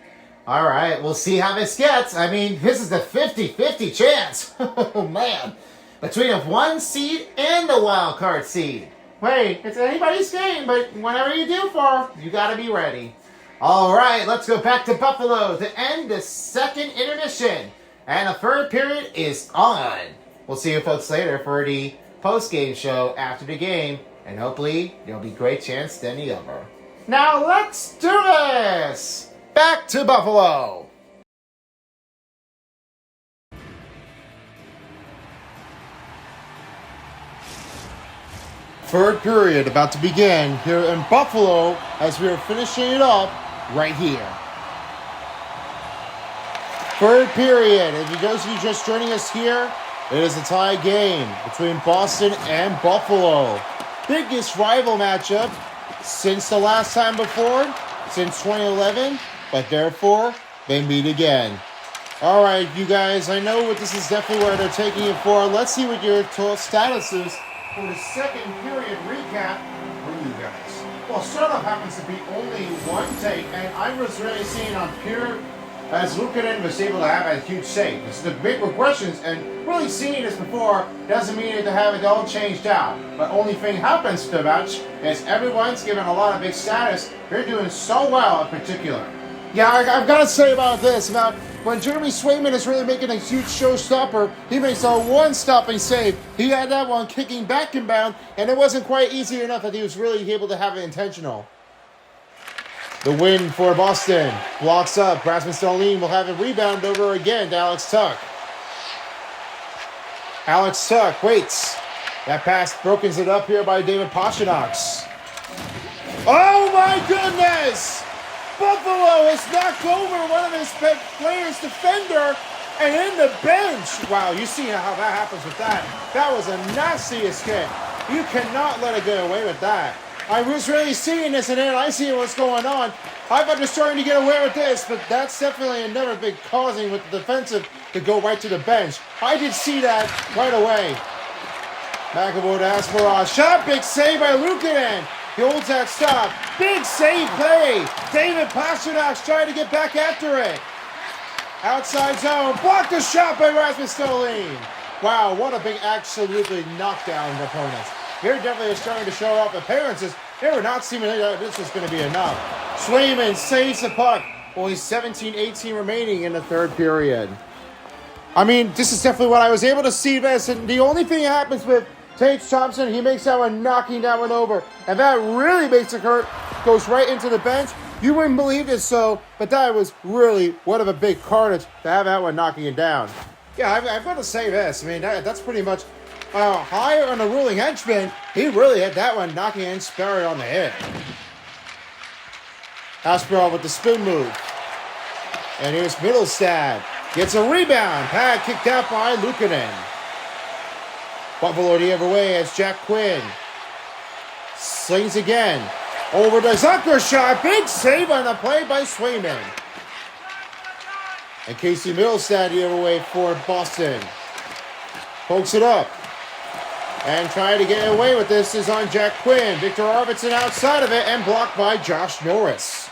All right, we'll see how this gets. I mean, this is the 50-50 chance. Oh, man. Between a 1 seed and the wild card seed. Wait, it's anybody's game, but whenever you do for, you got to be ready. All right, let's go back to Buffalo to end the second intermission. And the third period is on. We'll see you folks later for the post-game show after the game. And hopefully, there'll be a great chance to any over. Now let's do this! Back to Buffalo! Third period about to begin here in Buffalo as we are finishing it up right here. Third period, and those of you just joining us here, it is a tie game between Boston and Buffalo. Biggest rival matchup since the last time before, since 2011, but therefore, they meet again. All right, you guys, I know what this is definitely where they're taking it for. Let's see what your total status is for the second period recap for you guys. Well, startup happens to be only one take, and I was really seeing on pure as Luukkonen was able to have a huge save. It's the big regressions, and really seeing this before doesn't mean to have it all changed out. But only thing happens to the match is everyone's given a lot of big status. They're doing so well in particular. Yeah, I've got to say about this, about when Jeremy Swayman is really making a huge showstopper, he makes a one-stopping save. He had that one kicking back inbound, and it wasn't quite easy enough that he was really able to have it intentional. The win for Boston. Blocks up. Rasmus Dahlin will have a rebound over again to Alex Tuch. Alex Tuch waits. That pass brokens it up here by David Pastrnak. Oh my goodness! Buffalo has knocked over one of his players' defender and in the bench. Wow, you see how that happens with that. That was a nasty escape. You cannot let it get away with that. I was really seeing this, and then I see what's going on. I thought they're starting to get away with this, but that's definitely another big causing with the defensive to go right to the bench. I did see that right away. McAvoy to Asperov. Shot, big save by Luukkonen. He holds that stop. Big save play. David Pastrnak trying to get back after it. Outside zone. Blocked the shot by Rasmus Dahlin. Wow, what a big absolutely knockdown opponent. They're definitely starting to show off appearances. They were not seeming that this was going to be enough. Swayman saves the puck. Only 17-18 remaining in the third period. I mean, this is definitely what I was able to see this. And the only thing that happens with Tage Thompson, he makes that one, knocking that one over. And that really makes it hurt. Goes right into the bench. You wouldn't believe it so, but that was really one of a big carnage to have that one knocking it down. Yeah, I've got to say this. I mean, that's pretty much higher on the ruling henchman. He really had that one knocking in Sperry on the head. Asperov with the spin move. And here's Middlestad. Gets a rebound. Pad kicked out by Luukkonen. Buffalo the other way as Jack Quinn. Slings again. Over to Zucker shot. Big save on the play by Swayman. And Casey Middlestad the other way for Boston. Pokes it up. And trying to get away with this is on Jack Quinn. Victor Arvidsson outside of it and blocked by Josh Norris.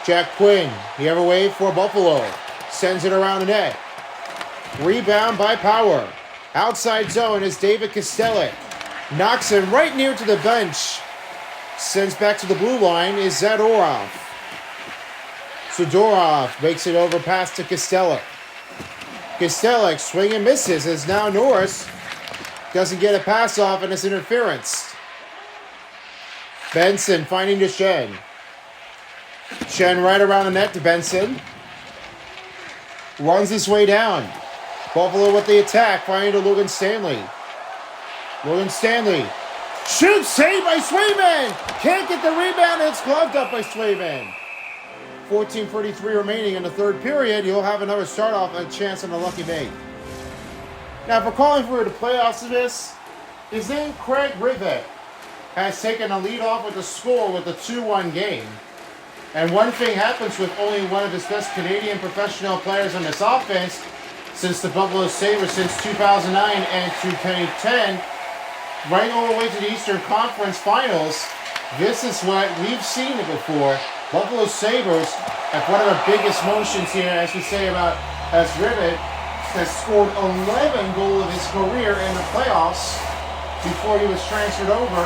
Jack Quinn, the other way for Buffalo. Sends it around the net. Rebound by Power. Outside zone is David Kastelic. Knocks him right near to the bench. Sends back to the blue line is Zadorov. Zadorov makes it over pass to Kastelic. Kastelic swing and misses as now Norris doesn't get a pass off and it's interference. Benson finding to Shen. Shen right around the net to Benson. Runs his way down. Buffalo with the attack, finding to Logan Stanley. Logan Stanley. Shoots, saved by Swayman. Can't get the rebound, it's gloved up by Swayman. 14:33 remaining in the third period. He'll have another start off, a chance on the lucky make. Now, for calling for the playoffs of this, his name Craig Rivet has taken a lead off with the score with the 2-1 game. And one thing happens with only one of his best Canadian professional players on this offense since the Buffalo Sabres since 2009 and 2010, right all the way to the Eastern Conference Finals. This is what we've seen it before. Buffalo Sabres have one of the biggest motions here, as we say about as Rivet has scored 11 goals of his career in the playoffs before he was transferred over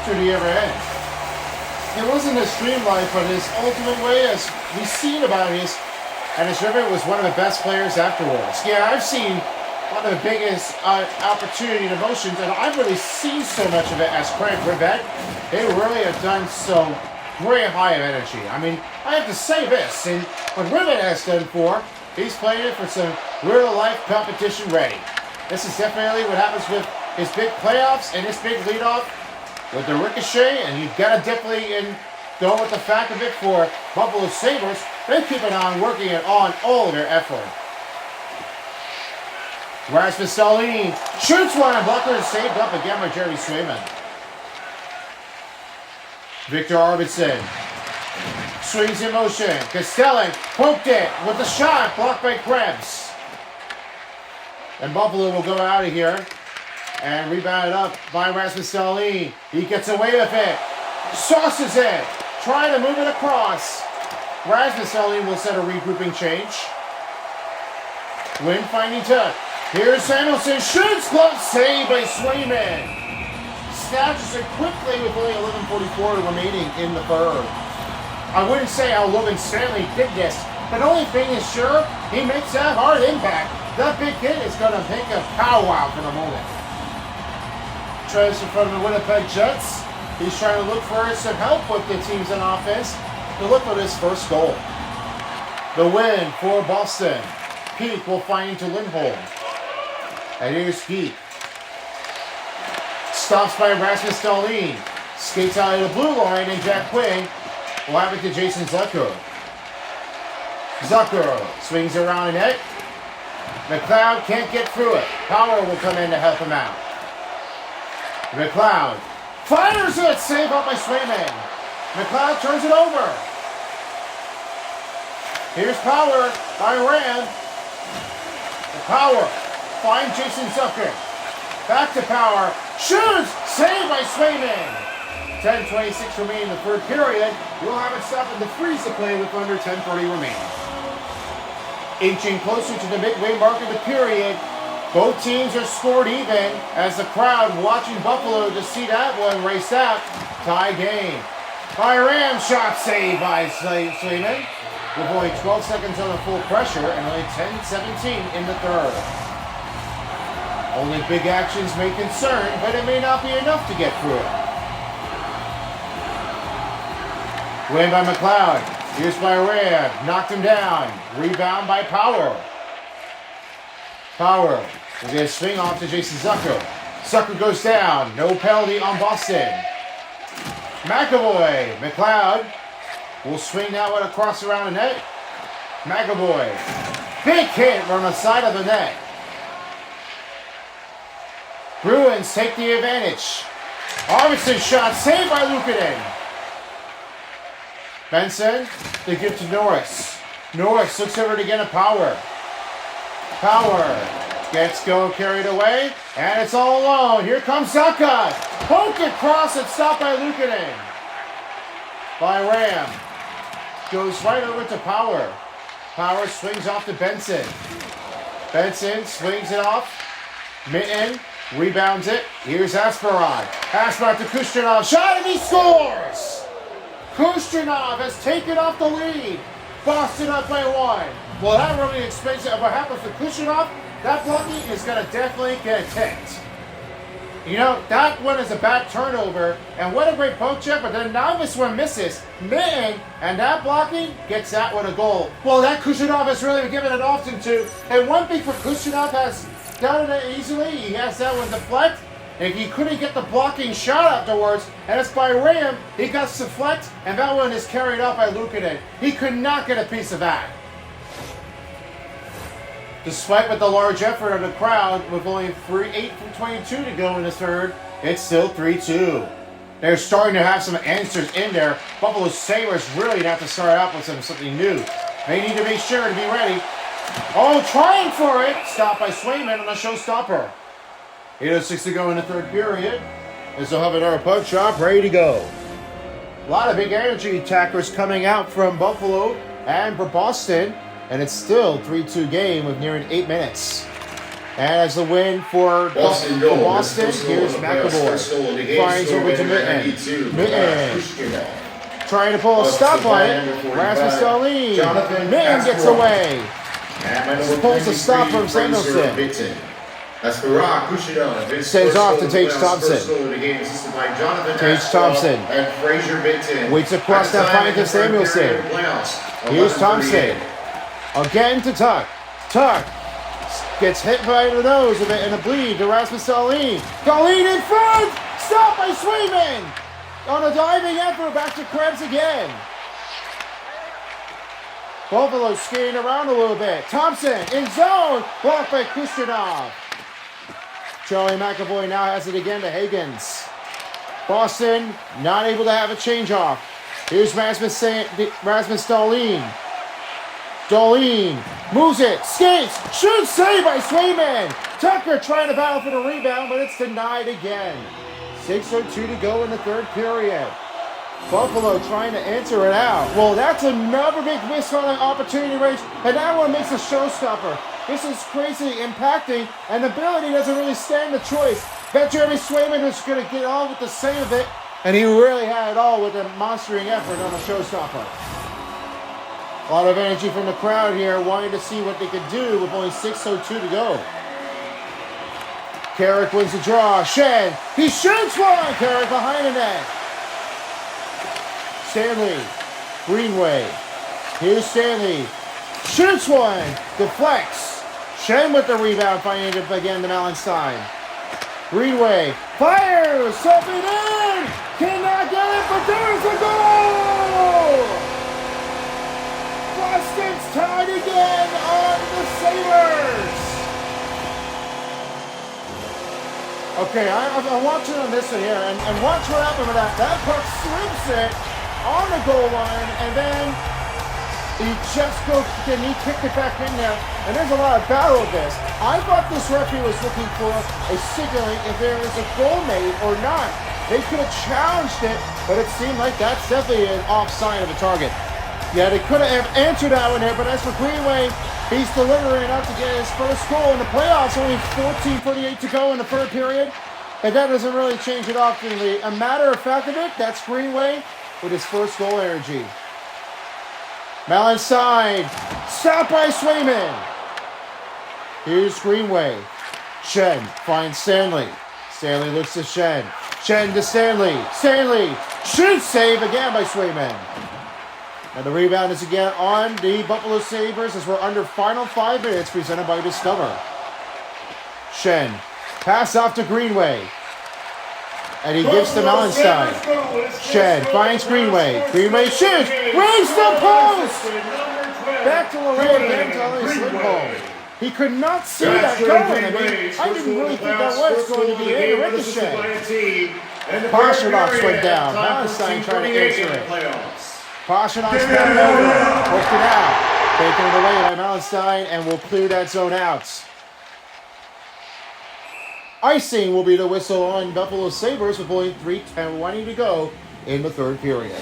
to the other end. It wasn't his dream life, but his ultimate way, as we've seen about his, and his Rivet was one of the best players afterwards. Yeah, I've seen one of the biggest opportunity and emotions, and I've really seen so much of it as Craig Rivet. They really have done so very high of energy. I mean, I have to say this, and what Rivet has done for, he's playing it for some real-life competition ready. This is definitely what happens with his big playoffs and his big leadoff with the ricochet, and you've got to definitely go with the fact of it for Buffalo Sabres. They keep it on, working it on all their effort. Rasmus Dahlin shoots one, and blocker is saved up again by Jeremy Swayman. Victor Arvidsson swings in motion. Castellan poked it with the shot, blocked by Krebs. And Buffalo will go out of here and rebound it up by Rasmus Dahlin. He gets away with it. Sauces it. Trying to move it across. Rasmus Dahlin will set a regrouping change. Win finding Tuck. Here's Samuelson. Shoots close. Save by Swayman. Snatches it quickly with only 11:44 remaining in the third. I wouldn't say how Logan Stanley did this, but the only thing is sure, he makes that hard impact. That big hit is going to make a powwow for the moment. Tries in front of the Winnipeg Jets. He's trying to look for some help with the teams on offense to look for his first goal. The win for Boston. Peak will find into Lindholm. And here's Peak. Stops by Rasmus Dahlin. Skates out of the blue line, and Jack Quinn will have it to Jason Zucker. Zucker swings around the net. McLeod can't get through it. Power will come in to help him out. McLeod fires it. Save up by Swayman. McLeod turns it over. Here's Power by Rand. The Power finds Jason Zucker. Back to Power. Shoots! Saved by Swayman. 10:26 remaining in the third period. We'll have it stop in the freeze to play with under 10:30 remaining. Inching closer to the midway mark of the period. Both teams are scored even as the crowd watching Buffalo to see that one race out. Tie game. By Ram, shot saved by Swayman. With only 12 seconds on the full pressure and only 10:17 in the third. Only big actions may concern, but it may not be enough to get through it. Win by McLeod. Here's by Rand. Knocked him down. Rebound by Power. Power will get a swing off to Jason Zucker. Zucker goes down. No penalty on Boston. McAvoy. McLeod will swing that one across around the net. McAvoy. Big hit from the side of the net. Bruins take the advantage. Arvidsson shot saved by Luukkonen. Benson, they give to Norris. Norris looks over to get a Power. Power gets carried away, and it's all alone. Here comes Zucker. Poked across and stopped by Luukkonen. By Ram. Goes right over to Power. Power swings off to Benson. Benson swings it off. Mitten rebounds it. Here's Asperon. Asperon to Kushyanov. Shot and he scores! Kushyanov has taken off the lead. Boston up by one. Well, that really explains it. What happens to Kushyanov, that blocking is going to definitely get ticked. You know, that one is a bad turnover, and what a great poke check, but then now this one misses. Mitten, and that blocking gets that one a goal. Well, that Kushyanov has really been given it often to, and one thing for Kushyanov has done it easily, he has that one deflect, and he couldn't get the blocking shot afterwards, and it's by Ram, he got deflect, and that one is carried out by Luukkonen. He could not get a piece of that. Despite with the large effort of the crowd, with only 8 from 22 to go in the third, it's still 3-2. They're starting to have some answers in there. Buffalo Sabres really have to start out with something new. They need to be sure to be ready. Oh, trying for it! Stopped by Swayman on a showstopper. 8:06 to go in the third period. As they'll have another puck shot ready to go. A lot of big energy attackers coming out from Buffalo and for Boston. And it's still 3-2 game with nearing 8 minutes. And as the win for Boston, here's McAvoy. Finds over to Mitten. Mitten trying to pull a stop on it. Rasmus Dahlin. Mitten gets away. Pulls a stop from Samuelson. Sends off to Tage Thompson. Tage Thompson waits across that find to Samuelson. Here's Thompson. Again to Tuck. Tuck gets hit by the nose of it and a bleed to Rasmus Dahlin. Dahlin in front! Stopped by Swayman! On a diving effort, back to Krebs again. Buffalo skating around a little bit. Thompson in zone, blocked by Kushyanov. Charlie McAvoy now has it again to Higgins. Boston not able to have a change-off. Here's Rasmus Dahlin. Dahlin moves it, skates, shoots, save by Swayman. Tucker trying to battle for the rebound, but it's denied again. 6:02 to go in the third period. Buffalo trying to answer it out. Well, that's another big miss on an opportunity range, and that one makes a showstopper. This is crazy impacting, and the ability doesn't really stand the choice. Bet Jeremy Swayman was going to get on with the same of it, and he really had it all with a monstering effort on a showstopper. A lot of energy from the crowd here, wanting to see what they could do with only 6:02 to go. Carrick wins the draw. Shen, he shoots one! Carrick behind the net. Stanley, Greenway. Here's Stanley. Shoots one! Deflects. Shen with the rebound, finding it again to Malenstein. Greenway fires! Something in! Cannot get it, but there's a goal! Boston's tied again on the Sabres! Okay, I'm watching on this one here, and watch what happened with that. That puck slips it on the goal line, and then he kicked it back in there, and there's a lot of battle of this. I thought this referee was looking for a signaling if there was a goal made or not. They could have challenged it, but it seemed like that's definitely an offside of a target. Yeah, they could have answered that one there, but as for Greenway, he's delivering out to get his first goal in the playoffs. Only 14:48 to go in the third period, and that doesn't really change it oftenly. A matter of fact of it, that's Greenway with his first goal energy. Malenstein, stopped by Swayman. Here's Greenway. Shen finds Stanley. Stanley looks to Shen. Shen to Stanley. Stanley shoots, save again by Swayman. And the rebound is again on the Buffalo Sabres as we're under final 5 minutes, presented by Discover. Shen, pass off to Greenway. And he gives to Malenstein. Shen finds Greenway. Greenway shoots, rings the post! Back to Lorraine, again to Ellis Lindholm. He could not see that going. I didn't really think that was going to be in a ricochet. Pasternak went down. Malenstein trying to answer it. Pasternak back over, hooked it out. Taken it away by Malenstein, and will clear that zone out. Icing will be the whistle on Buffalo Sabres with only 3:20 to go in the third period.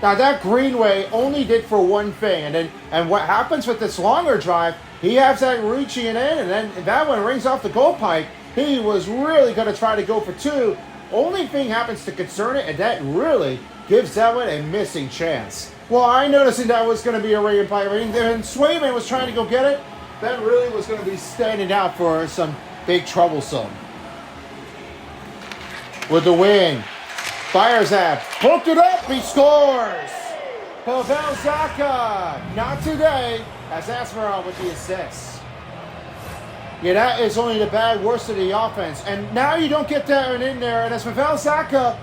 Now that Greenway only did for one thing, and what happens with this longer drive, he has that reaching it in, and then that one rings off the goal pipe. He was really going to try to go for two. Only thing happens to concern it, and that really gives that one a missing chance. Well, I noticed that was going to be a ring and pipe ring, and Swayman was trying to go get it. That really was going to be standing out for some big troublesome. With the win, fires at, poked it up, he scores! Pavel Zacha, not today, as Asmarov with the assist. Yeah, that is only the bad worst of the offense. And now you don't get that one in there, and as Pavel Zacha,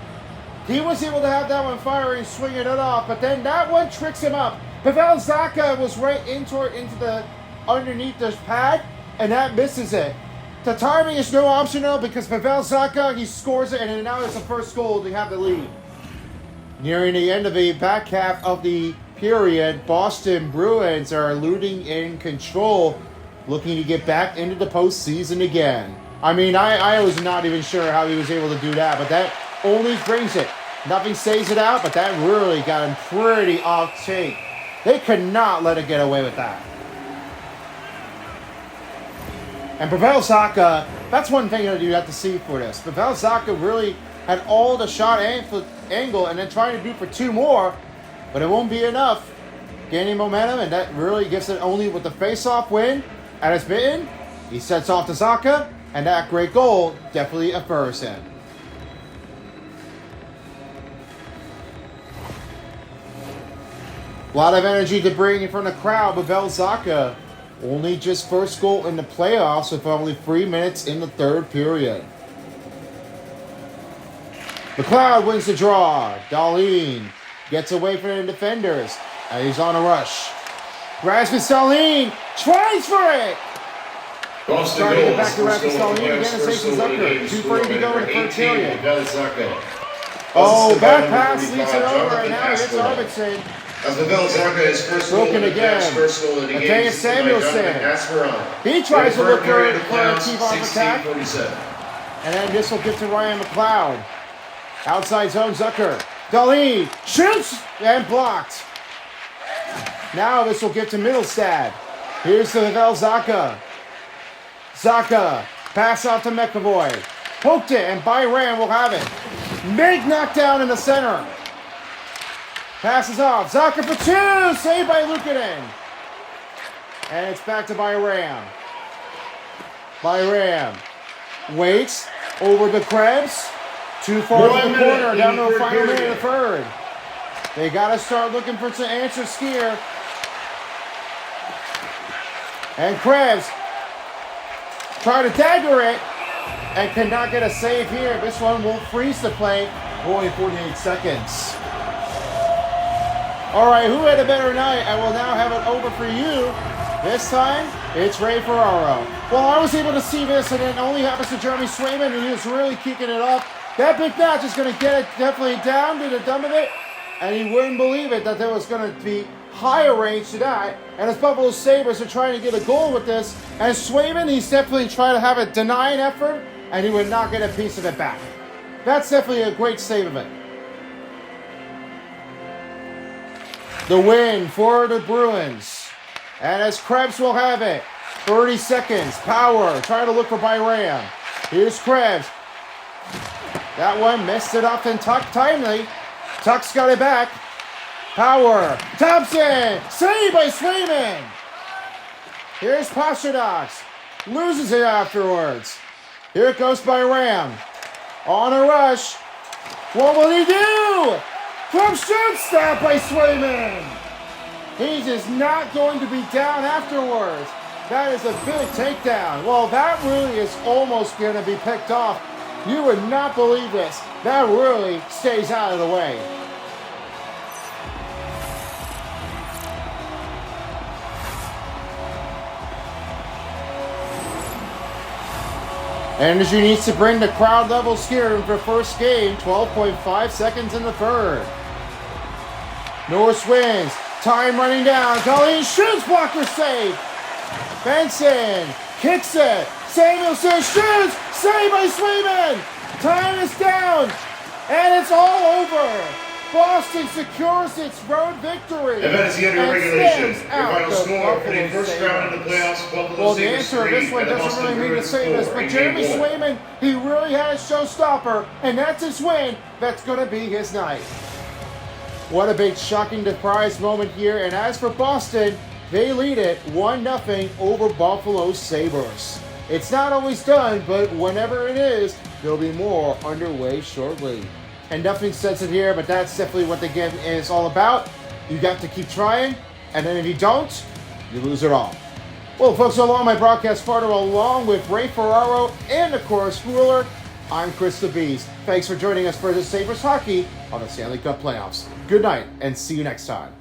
he was able to have that one firing, swinging it off, but then that one tricks him up. Pavel Zacha was right into the underneath the pad, and that misses it. The timing is no option though, because Pavel Zacha, he scores it, and now it's the first goal to have the lead. Nearing the end of the back half of the period, Boston Bruins are looting in control, looking to get back into the postseason again. I mean, I was not even sure how he was able to do that, but that only brings it. Nothing saves it out, but that really got him pretty off tape. They could not let it get away with that. And Pavel Zacha, that's one thing that you have to see for this. Pavel Zacha really had all the shot angle and then trying to do for two more, but it won't be enough. Gaining momentum, and that really gives it only with the face-off win at his mitten. He sets off to Zacha, and that great goal definitely affirms him. A lot of energy to bring in from the crowd. Pavel Zacha, only just first goal in the playoffs with only 3 minutes in the third period. The crowd wins the draw. Dahlin gets away from the defenders, and he's on a rush. Rasmus Dahlin tries for it. Starting to get back to Rasmus Dahlin again and takes Zucker. 2:30 to go in the third period. Oh, back pass leads it over, and now it's Arvidsson. As Pavel Zacha is first goal Broken in the again. first goal in the game. Samuelson. He tries to look for a keep-off attack. 16:47. And then this will get to Ryan McLeod. Outside zone, Zucker. Dahlin shoots and blocked. Now this will get to Middlestad. Here's to Pavel Zacha. Zacha, pass off to McAvoy. Poked it, and Byram will have it. Big knockdown in the center. Passes off. Zacha for two. Saved by Luukkonen. And it's back to Byram. Byram waits over the Krebs. Too far to the corner. Down to the final minute of the third. They got to start looking for some answers here. And Krebs try to dagger it and cannot get a save here. This one will freeze the play. Only 48 seconds. All right, who had a better night? I will now have it over for you. This time, it's Ray Ferraro. Well, I was able to see this, and it only happens to Jeremy Swayman, and he was really kicking it up. That big match is going to get it definitely down to the dumb of it, and he wouldn't believe it that there was going to be higher range to that. And as Buffalo Sabres are trying to get a goal with this, and Swayman, he's definitely trying to have a denying effort, and he would not get a piece of it back. That's definitely a great save of it. The win for the Bruins. And as Krebs will have it, 30 seconds, Power, trying to look for Byram. Here's Krebs. That one missed it off and Tuck timely. Tuck's got it back. Power, Thompson, saved by Swayman. Here's Pasternak, loses it afterwards. Here it goes Byram. On a rush. What will he do? From shoot stop by Swayman. He is not going to be down afterwards. That is a big takedown. Well, that really is almost going to be picked off. You would not believe this. That really stays out of the way. Energy needs to bring the crowd levels here for first game. 12.5 seconds in the third. Norris wins. Time running down. Dahlin shoots. Blocker save. Benson kicks it. Samuelson shoots. Saved by Swayman. Time is down. And it's all over. Boston secures its road victory. Event is the end of regulation. Your final score for the Buffalo first round of the playoffs, Buffalo Well, the Sabres answer of this 3 one and the doesn't Boston really mean to Bruins say this, 4 but in Jeremy game one. Swayman, he really had a showstopper, and that's his win. That's going to be his night. What a big shocking surprise moment here, and as for Boston, they lead it 1-0 over Buffalo Sabres. It's not always done, but whenever it is, there'll be more underway shortly. And nothing says it here, but that's definitely what the game is all about. You got to keep trying, and then if you don't, you lose it all. Well, folks, along my broadcast partner, along with Ray Ferraro and, of course, Ruler, I'm Chris the Beast. Thanks for joining us for the Sabres Hockey on the Stanley Cup Playoffs. Good night, and see you next time.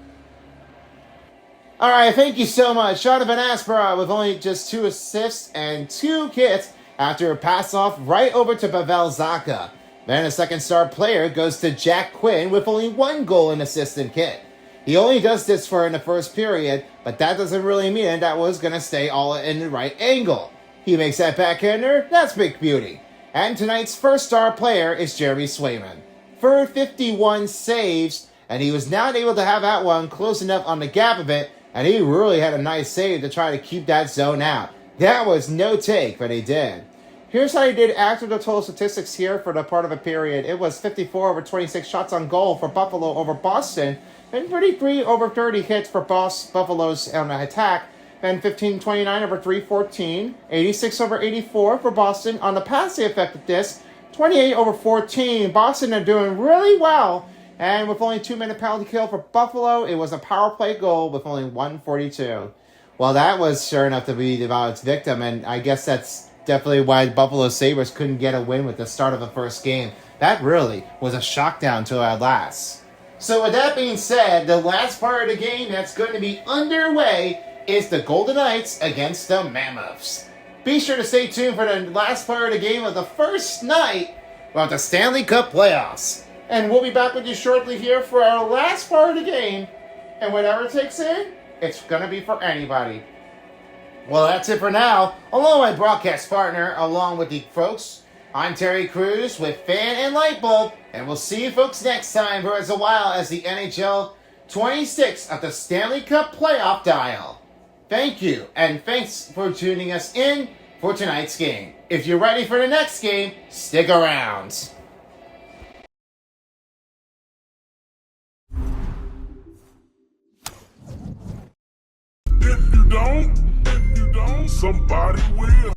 All right, thank you so much. Jonathan Aspera with only just 2 assists and 2 hits after a pass-off right over to Pavel Zacha. Then a second-star player goes to Jack Quinn with only 1 goal and assist and hit. He only does this for in the first period, but that doesn't really mean that was going to stay all in the right angle. He makes that backhander, that's big beauty. And tonight's first-star player is Jeremy Swayman. For 51 saves, and he was not able to have that one close enough on the gap of it, and he really had a nice save to try to keep that zone out. That was no take, but he did. Here's how he did after the total statistics here for the part of a period. It was 54 over 26 shots on goal for Buffalo over Boston, and 33 over 30 hits for Buffalo's on the attack, and 15-29 over 314, 86 over 84 for Boston on the passive effectiveness, 28 over 14. Boston are doing really well, and with only 2-minute penalty kill for Buffalo, it was a power play goal with only 142. Well, that was sure enough to be about its victim, and I guess that's definitely why Buffalo Sabres couldn't get a win with the start of the first game. That really was a shockdown till at last. So with that being said, the last part of the game that's going to be underway is the Golden Knights against the Mammoths. Be sure to stay tuned for the last part of the game of the first night of the Stanley Cup Playoffs. And we'll be back with you shortly here for our last part of the game. And whatever it takes in, it's going to be for anybody. Well, that's it for now. Along with my broadcast partner, along with the folks, I'm Terry Crews with Fan and Lightbulb. And we'll see you folks next time for as a while as the NHL 26 of the Stanley Cup playoff dial. Thank you, and thanks for tuning us in for tonight's game. If you're ready for the next game, stick around. If you don't, somebody will.